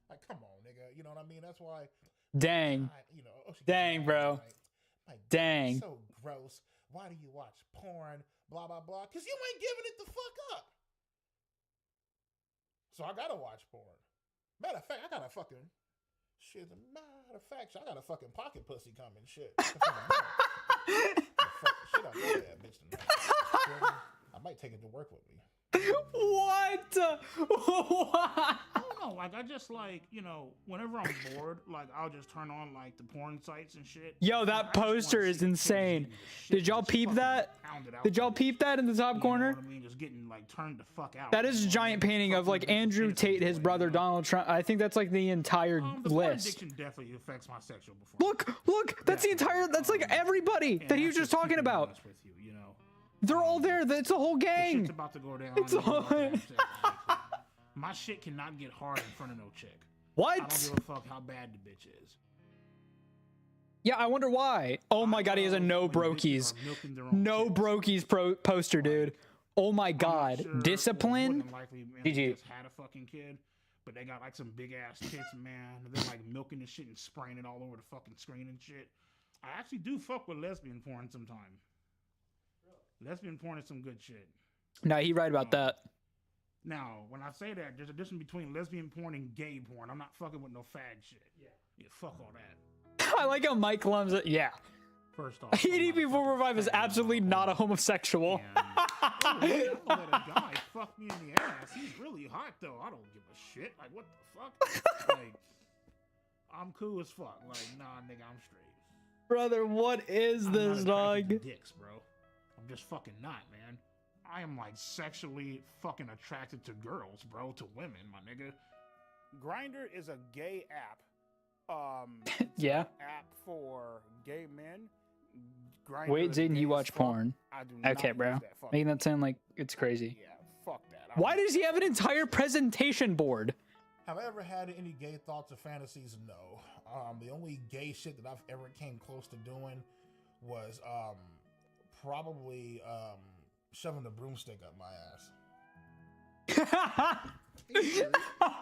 Like, come on, nigga. You know what I mean? That's why. Dang. You know, she Dang, bro. Like, Dang. So gross. Why do you watch porn? Blah blah blah. Cause you ain't giving it the fuck up. So I gotta watch porn. Matter of fact, I got a fucking shit. Matter of fact, I got a fucking pocket pussy coming. Shit. Shit, I got that bitch tonight. I might take it to work with me. What? What? I don't know. Like, I just like, you know, whenever I'm bored, like, I'll just turn on like the porn sites and shit. Yo, that poster is insane. Did y'all peep that? Did y'all peep that in the top corner? I mean, just getting like turned the fuck out. That is a giant painting of like Andrew Tate, his brother Donald Trump. I think that's like the entire The porn list. addiction definitely affects my sexual performance. Look, that's the entire. That's like everybody that he was just talking about. With you, you know. They're all there. It's a whole The gang. shit's about to go down. It's and I'm all- about to have sex, like, my shit cannot get hard in front of no chick. What? I don't give a fuck how bad the bitch is. Yeah, I wonder why. Oh my god, he has a no brokies. No brokies poster, dude. Oh my god. Discipline? GG. Just had a fucking kid, but they got like some big ass tits, man. And they're like milking the shit and spraying it all over the fucking screen and shit. I actually do fuck with lesbian porn sometime. Lesbian porn is some good shit. Nah, he right about that. Now, when I say that, there's a difference between lesbian porn and gay porn. I'm not fucking with no fag shit. Yeah, fuck all that. I like how Mike Lum's it. Yeah. First off, EDP445 is absolutely not a homosexual. Oh, yeah, I let a guy fuck me in the ass. He's really hot though. I don't give a shit. Like, what the fuck? Like, I'm cool as fuck. Like, nah, nigga, I'm straight. Brother, what is I'm this, not attracted dog? to dicks, bro. I'm just fucking not, man. I am like sexually fucking attracted to girls, bro, to women, my nigga. Grindr is a gay app. It's Yeah. an app for gay men. Grindr Wait, is didn't gay you as watch fuck. porn? I do not Okay, use bro. that fucking Making that sound like it's crazy. Yeah, fuck that. Why does he have an entire presentation board? Have I ever had any gay thoughts or fantasies? No. The only gay shit that I've ever came close to doing was probably shoving the broomstick up my ass. Hey, Jerry,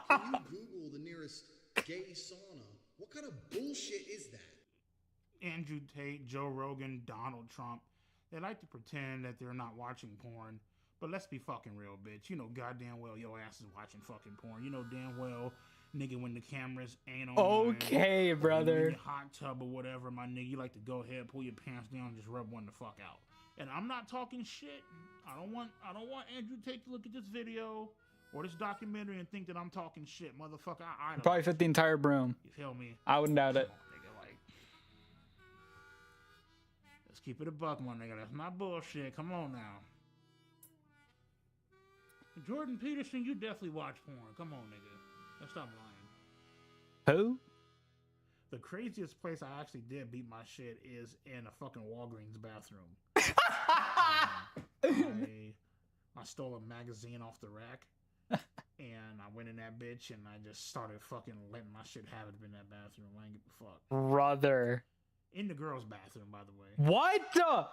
can you Google the nearest gay sauna? What kind of bullshit is that? Andrew Tate, Joe Rogan, Donald Trump. They like to pretend that they're not watching porn, but let's be fucking real, bitch. You know goddamn well your ass is watching fucking porn. You know damn well, nigga, when the cameras ain't on. Okay, brother. You're in your hot tub or whatever, my nigga, you like to go ahead, pull your pants down, and just rub one the fuck out. And I'm not talking shit. I don't want Andrew Tate to look at this video or this documentary and think that I'm talking shit, motherfucker. I don't. Probably fit the entire broom. You feel me? I wouldn't doubt it. Nigga, like, let's keep it a buck, my nigga. That's not bullshit. Come on now. Jordan Peterson, you definitely watch porn. Come on, nigga. Let's stop lying. Who? The craziest place I actually did beat my shit is in a fucking Walgreens bathroom. I stole a magazine off the rack. And I went in that bitch and I just started fucking letting my shit have it in that bathroom. I ain't give a fuck. Brother. In the girls' bathroom, by the way. What the?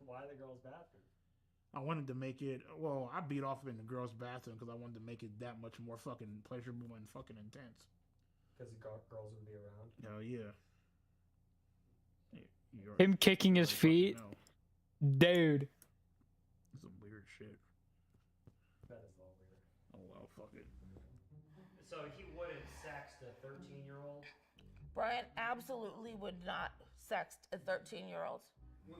Why the girls' bathroom? I wanted to make it, well, I beat off in the girls' bathroom because I wanted to make it that much more fucking pleasurable and fucking intense. Because the girls would be around. Hell yeah. Him kicking his feet? Dude. Some weird shit. That is all weird. Oh well, fuck it. So he wouldn't sext a 13-year-old? Brian absolutely would not sext a 13-year-old.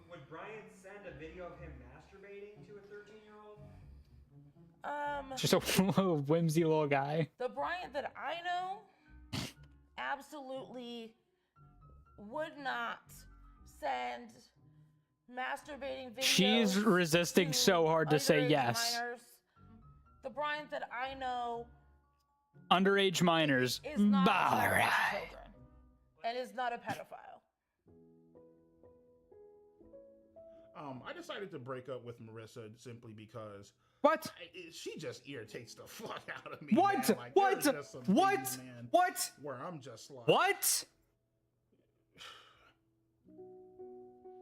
Would Brian send a video of him masturbating to a 13-year-old? Just a whimsy little guy. The Brian that I know absolutely would not send masturbating videos. She's resisting so hard to say underage yes. Minors. The Brian that I know Underage minors. is not attracted to Alright. children and is not a pedophile. I decided to break up with Marissa simply because what? She just irritates the fuck out of me. What? Man. Like, What? there's just some What? things, man, What? Where I'm just like, What?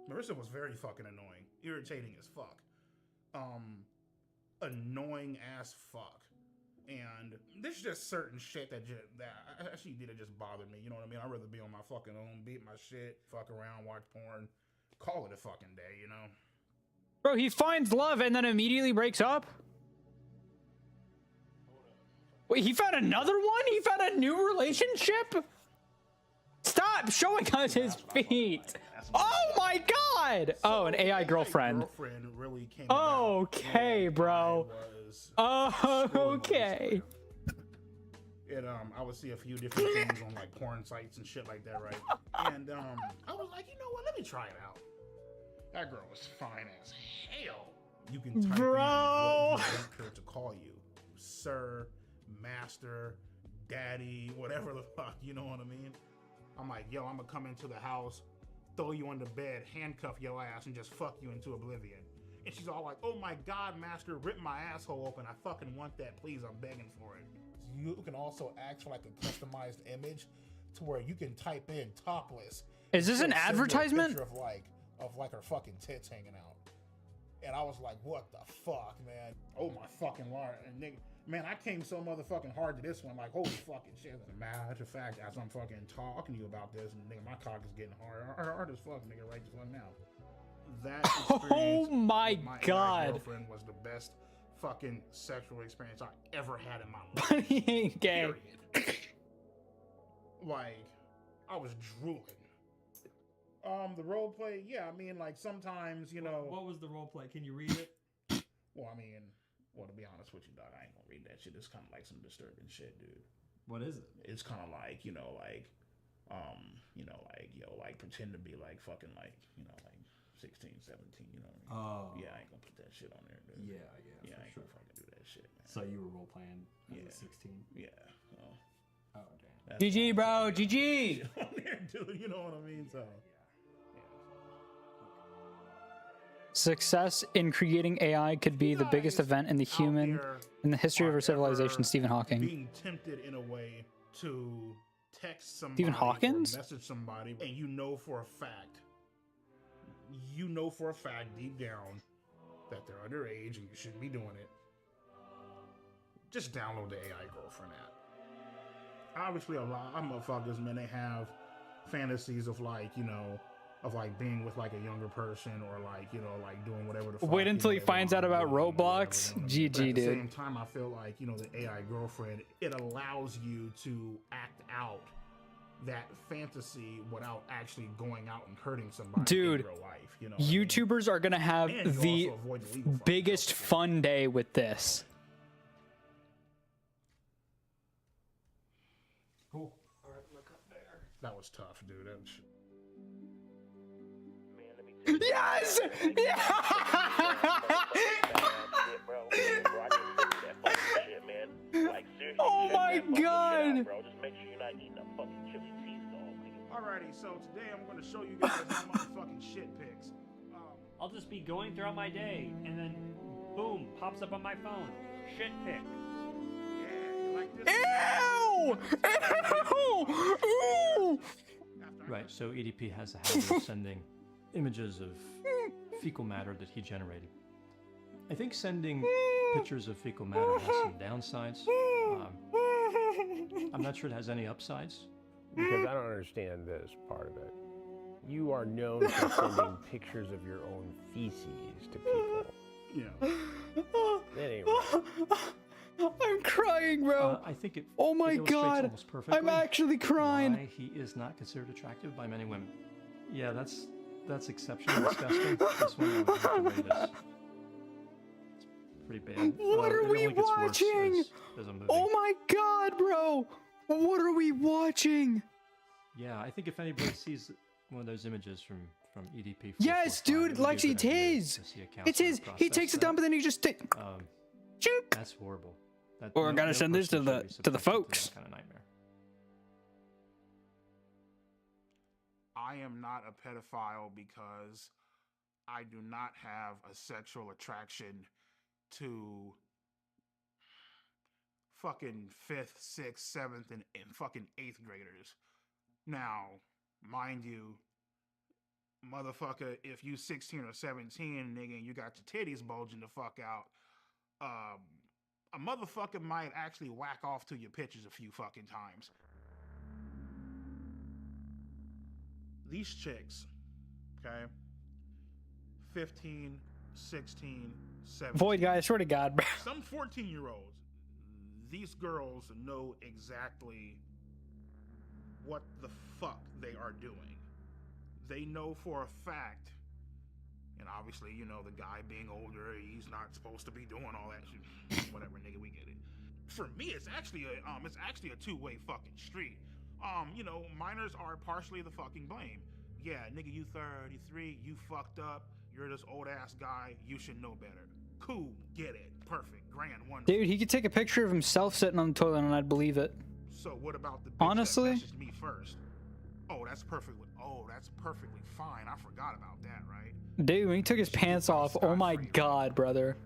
Marissa was very fucking annoying, irritating as fuck, annoying as fuck, and there's just certain shit that she did it just bothered me. You know what I mean? I'd rather be on my fucking own, beat my shit, fuck around, watch porn, call it a fucking day. You know? Bro, he finds love and then immediately breaks up? Wait, he found another one? He found a new relationship? Stop showing us his feet. Oh my god! Oh, an AI girlfriend. Girlfriend really came Okay, bro. Oh, okay. I would see a few different things on like porn sites and shit like that, right? And I was like, you know what? Let me try it out. That girl was fine as hell. You can type in what you want her to call you, sir, master, daddy, whatever the fuck. You know what I mean? I'm like, yo, I'm gonna come into the house, throw you on the bed, handcuff your ass, and just fuck you into oblivion. And she's all like, oh my god, master, rip my asshole open. I fucking want that, please. I'm begging for it. You can also ask for like a customized image to where you can type in topless. Is this and an it'll send you a advertisement? picture of like her fucking tits hanging out. And I was like, what the fuck, man? Oh my fucking lord. And nigga, man, I came so motherfucking hard to this one, like, holy fucking shit. As a matter of fact, as I'm fucking talking to you about this, and nigga, my cock is getting hard as fuck, nigga, right the fuck now. That experience Oh my with my God. girlfriend was the best fucking sexual experience I ever had in my life. But he ain't gay. Period. Like, I was drooling. The role play, yeah, I mean, like, sometimes, you know. What was the role play? Can you read it? Well, I mean, well, to be honest with you, dog, I ain't gonna read that shit. It's kind of like some disturbing shit, dude. What is it? It's kind of like, like pretend to be like fucking like, like 16, 17, you know what I mean? Oh. Yeah, I ain't gonna put that shit on there, dude. Yeah, I ain't gonna fucking do that shit, man. So you were role playing as a 16? Yeah. Oh, damn. GG, bro. GG. On there, dude, you know what I mean? So. Success in creating AI could be the biggest event in the history of our civilization. Stephen Hawking. Being tempted in a way to text somebody, Stephen Hawkins? or message somebody, and you know for a fact deep down that they're underage and you shouldn't be doing it. Just download the AI girlfriend app. Obviously, a lot of motherfuckers, man, they have fantasies of like, of like being with like a younger person or like, like doing whatever the fuck. Wait until he finds out about Roblox. GG, But at the dude. same time, I feel like, the AI girlfriend, it allows you to act out that fantasy without actually going out and hurting somebody Dude, in real life. YouTubers are gonna have And you the also avoid the legal fucking biggest fun day with this. Cool. All right, look up there. That was tough, dude. That was... Yes! Oh my god! Alrighty, so today I'm going to show you guys my motherfucking shit pics. I'll just be going throughout my day, and then boom, pops up on my phone. Shit pic. Ew! Ew! Ew! Right, so EDP has a habit of sending images of fecal matter that he generated. I think sending pictures of fecal matter has some downsides. I'm not sure it has any upsides. Because I don't understand this part of it. You are known for sending pictures of your own feces to people. That ain't right. I'm crying, bro. I think it. Oh my it illustrates god! almost perfectly I'm actually crying. Why he is not considered attractive by many women. Yeah, that's exceptionally disgusting. This one I would have to rate as pretty bad. What are it we only gets worse watching? as a movie. Oh my god, bro! What are we watching? Yeah, I think if anybody sees one of those images from EDP445, Yes, dude, it would be a Lexi, good it's idea his. to see a It's counselor his. He process takes a that. dump and then he just That's horrible. That, Or I gotta send this to person the should be to the subjected folks. that kind of nightmare. I am not a pedophile because I do not have a sexual attraction to fucking 5th, 6th, 7th, and fucking 8th graders. Now, mind you, motherfucker, if you 16 or 17, nigga, and you got your titties bulging the fuck out, a motherfucker might actually whack off to your pictures a few fucking times. These chicks, okay, 15, 16, 17. Void guy, I swear to God, bro. Some 14-year-olds, these girls know exactly what the fuck they are doing. They know for a fact, and obviously, the guy being older, he's not supposed to be doing all that shit. Whatever, nigga, we get it. For me, it's actually a two-way fucking street. Minors are partially the fucking blame. Yeah, nigga, you 33, you fucked up, you're this old ass guy, you should know better. Cool, get it, perfect, grand, wonderful. Dude, he could take a picture of himself sitting on the toilet and I'd believe it. So what about the bitch Honestly? that messaged me first? That's perfectly fine. I forgot about that, right? Dude, when he took his pants off, oh my god, brother.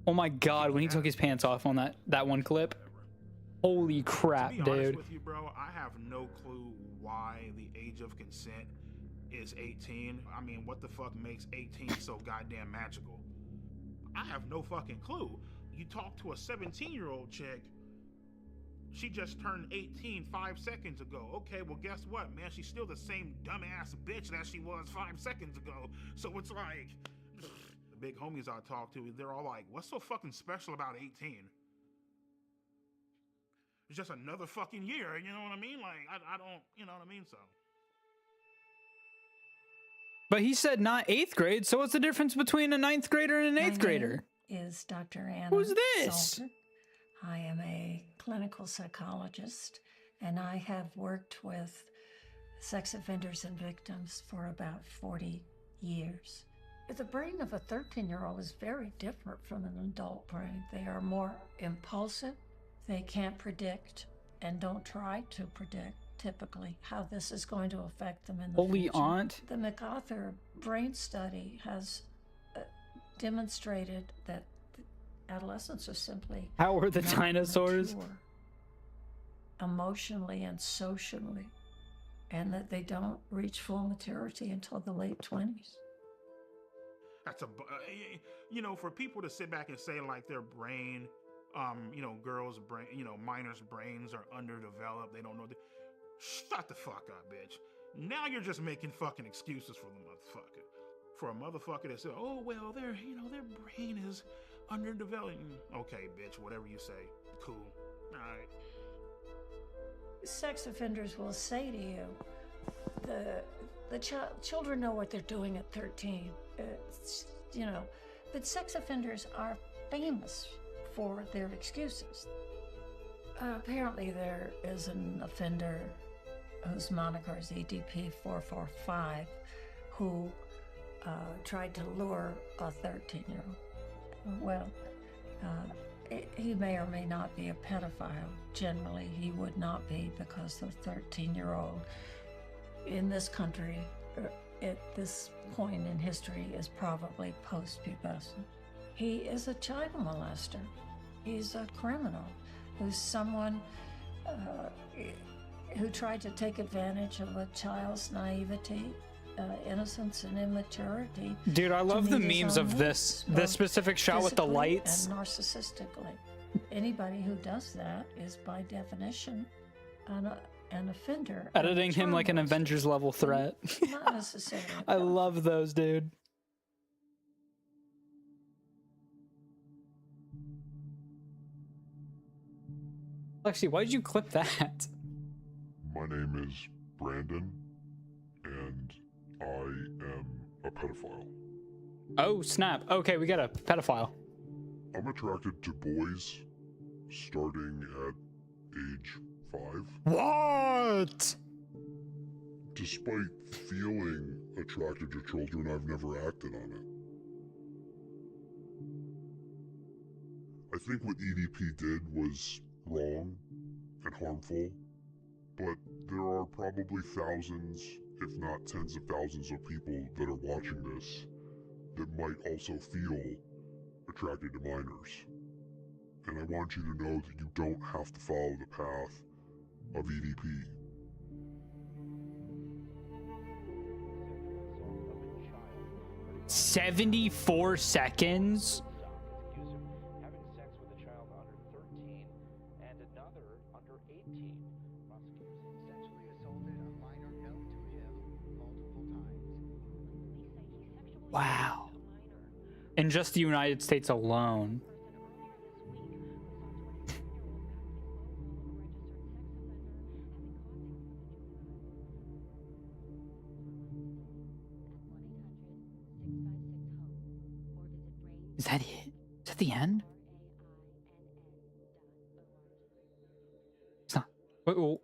Oh my god, when he took his pants off on that one clip. Holy crap, To be honest dude. with you, bro, I have no clue why the age of consent is 18. I mean, what the fuck makes 18 so goddamn magical? I have no fucking clue. You talk to a 17-year-old chick, she just turned 18 5 seconds ago. Okay, well, guess what, man? She's still the same dumbass bitch that she was 5 seconds ago. So it's like, the big homies I talk to, they're all like, what's so fucking special about 18? It's just another fucking year, you know what I mean? Like, I don't, you know what I mean? So. But he said not 8th grade, so what's the difference between a 9th grader and an 8th grader? Is Dr. Anna Who's this? Salter. I am a clinical psychologist, and I have worked with sex offenders and victims for about 40 years. The brain of a 13-year-old is very different from an adult brain. They are more impulsive. They can't predict and don't try to predict typically how this is going to affect them in the Holy future. aunt. The MacArthur brain study has demonstrated that adolescents are simply How are the not dinosaurs? mature emotionally and socially, and that they don't reach full maturity until the late 20s. That's you know, for people to sit back and say like their brain, you know, girls' brain, you know, minors' brains are underdeveloped, they don't know. Shut the fuck up, bitch. Now you're just making fucking excuses for the motherfucker. For a motherfucker that said, oh, well, their brain is underdeveloped. Okay, bitch, whatever you say. Cool. All right. Sex offenders will say to you, the children know what they're doing at 13. You know, but sex offenders are famous for their excuses. Apparently there is an offender whose moniker is EDP445 who tried to lure a 13-year-old. Well, he may or may not be a pedophile. Generally, he would not be, because the 13-year-old in this country at this point in history is probably post-pubescent. He is a child molester. He's a criminal who's someone who tried to take advantage of a child's naivety, innocence, and immaturity. Dude, I love the memes of this specific shot with the lights. And narcissistically. Anybody who does that is by definition an offender. Editing him like an Avengers level threat. Not necessarily. I love those, dude. Lexi, why did you clip that? My name is Brandon, and I am a pedophile. Oh, snap. Okay, we got a pedophile. I'm attracted to boys starting at age 5. What? Despite feeling attracted to children, I've never acted on it. I think what EDP did was wrong and harmful, but there are probably thousands, if not tens of thousands of people that are watching this that might also feel attracted to minors. And I want you to know that you don't have to follow the path of EDP. "74 seconds? Wow. In just the United States alone. Is that it? Is that the end? It's not. Wait, whoa.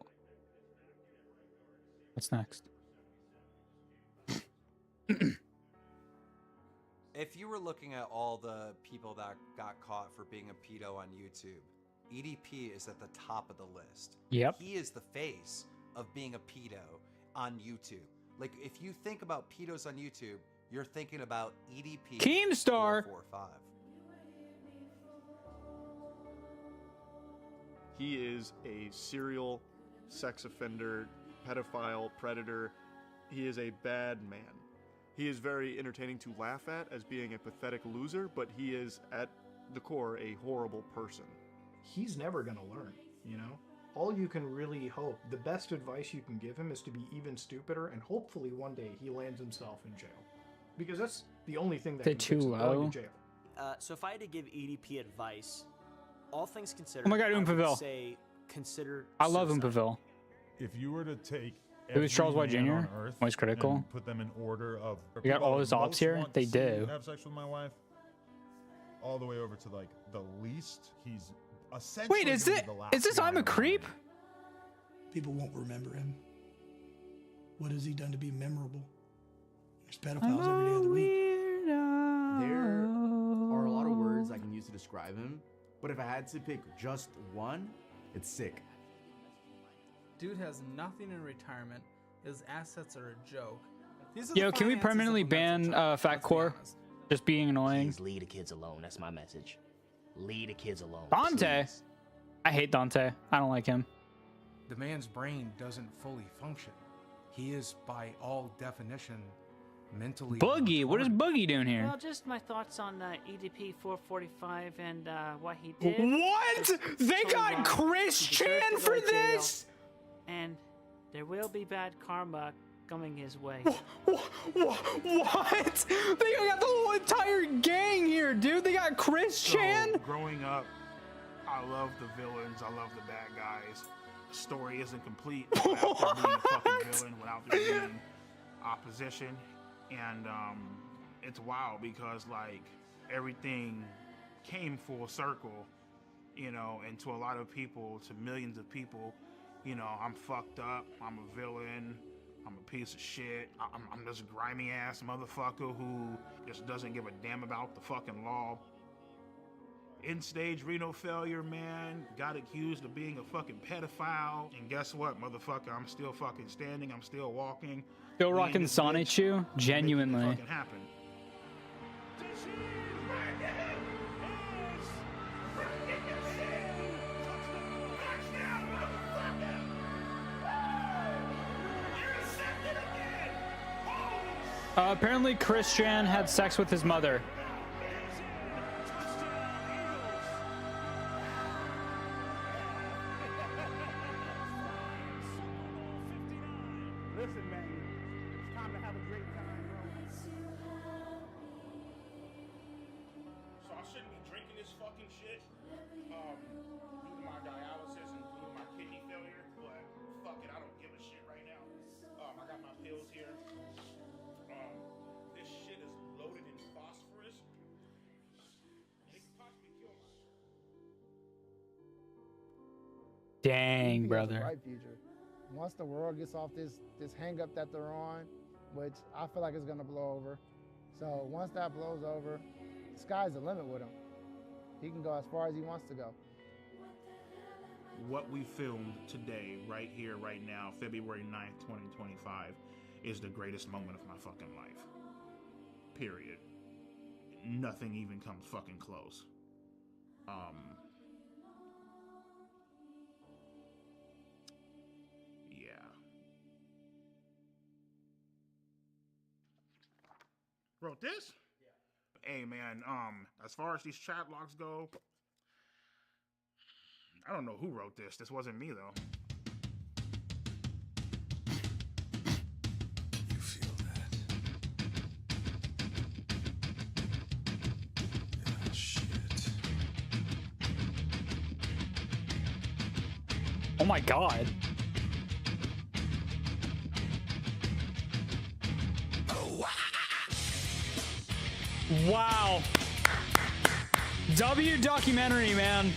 What's next? If you were looking at all the people that got caught for being a pedo on YouTube, EDP is at the top of the list. Yep. He is the face of being a pedo on YouTube. Like, if you think about pedos on YouTube, you're thinking about EDP Keemstar. 445. He is a serial sex offender pedophile, predator. He is a bad man. He is very entertaining to laugh at as being a pathetic loser, but he is, at the core, a horrible person. He's never gonna learn, you know? All you can really hope, the best advice you can give him is to be even stupider, and hopefully one day he lands himself in jail. Because that's the only thing that They're can too fix him, going low. to jail. So if I had to give EDP advice, all things considered, Oh my God, I would Oompaville. say consider I love suicide. Oompaville. If you were to take It was Charles every White man Jr., on Earth Voice Critical. and put them in order of We got people all I his would ops most here. want They to see do. have sex with my wife, all the way over to like the least. He's essentially Wait, is gonna it? be the last Is this guy I'm a on creep? People won't remember him. What has he done to be memorable? There's pedophiles every day of the week. There are a lot of words I can use to describe him, but if I had to pick just one, it's sick. Dude has nothing in retirement. His assets are a joke. Yo, can we permanently ban Fat Core? Just being annoying. Please leave the kids alone. That's my message. Leave the kids alone. Dante. please. I hate Dante. I don't like him. The man's brain doesn't fully function. He is, by all definition, mentally Boogie, what is Boogie doing here? Well, just my thoughts on EDP445 and what he did. What? It's They totally got wrong. Chris He deserves Chan to go for to jail, this? and there will be bad karma coming his way. What? They got the whole entire gang here, dude. They got Chris Chan. Growing up, I love the villains. I love the bad guys. The story isn't complete without there being a fucking villain, without there being opposition. And it's wild because like everything came full circle, you know, and to a lot of people, to millions of people, you know, I'm fucked up. I'm a villain. I'm a piece of shit. I'm this grimy ass motherfucker who just doesn't give a damn about the fucking law. End-stage renal failure, man. Got accused of being a fucking pedophile. And guess what, motherfucker? I'm still fucking standing. I'm still walking. Still rocking Sonic Shoe? Genuinely. Fucking happen. Apparently, Chris Chan had sex with his mother. Listen, man, it's time to have a great time, bro. So I shouldn't be drinking this fucking shit due to my dialysis and due to my kidney failure, but fuck it, I don't give a shit right now. I got my pills here. This shit is loaded in phosphorus. It could possibly kill my... Dang, He has a brother. bright future. Once the world gets off this hang up that they're on, which I feel like it's gonna blow over. So once that blows over, the sky's the limit with him. He can go as far as he wants to go. What we filmed today, right here, right now, February 9th, 2025, is the greatest moment of my fucking life. Period. Nothing even comes fucking close. Yeah. Wrote this? Yeah. Hey man, as far as these chat logs go, I don't know who wrote this. This wasn't me though. You feel that? Yeah, shit. Oh my god. Wow. W documentary, man.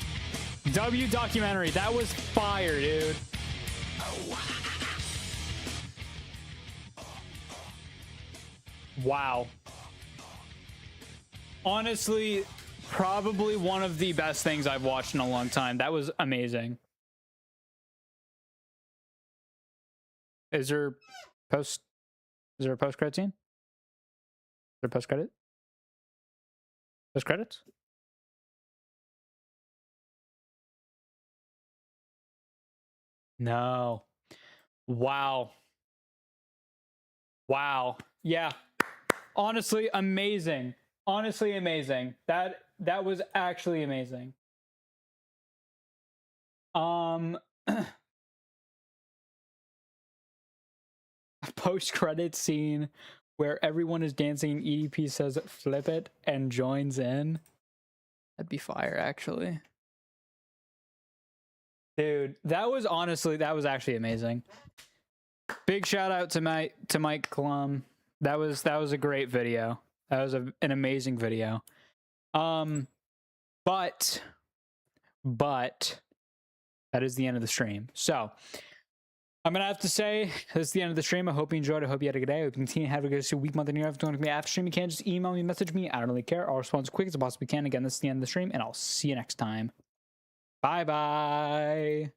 W documentary. That was fire, dude. Wow. Honestly, probably one of the best things I've watched in a long time. That was amazing. Is there post? Is there a post credit scene? Is there a post credit? Post credits? No. Wow. Wow. Yeah. Honestly, amazing. Honestly, amazing. That was actually amazing. Post-credit scene where everyone is dancing and EDP says flip it and joins in. That'd be fire, actually. Dude, that was actually amazing. Big shout out to Mike Klum. That was a great video. That was an amazing video. But that is the end of the stream. So I'm gonna have to say this is the end of the stream. I hope you enjoyed. I hope you had a good day. I hope you continue to have a good week, month, and year. If you want to me after stream, you can just email me, message me. I don't really care. I'll respond as quick as I possibly can. Again, this is the end of the stream, and I'll see you next time. Bye bye.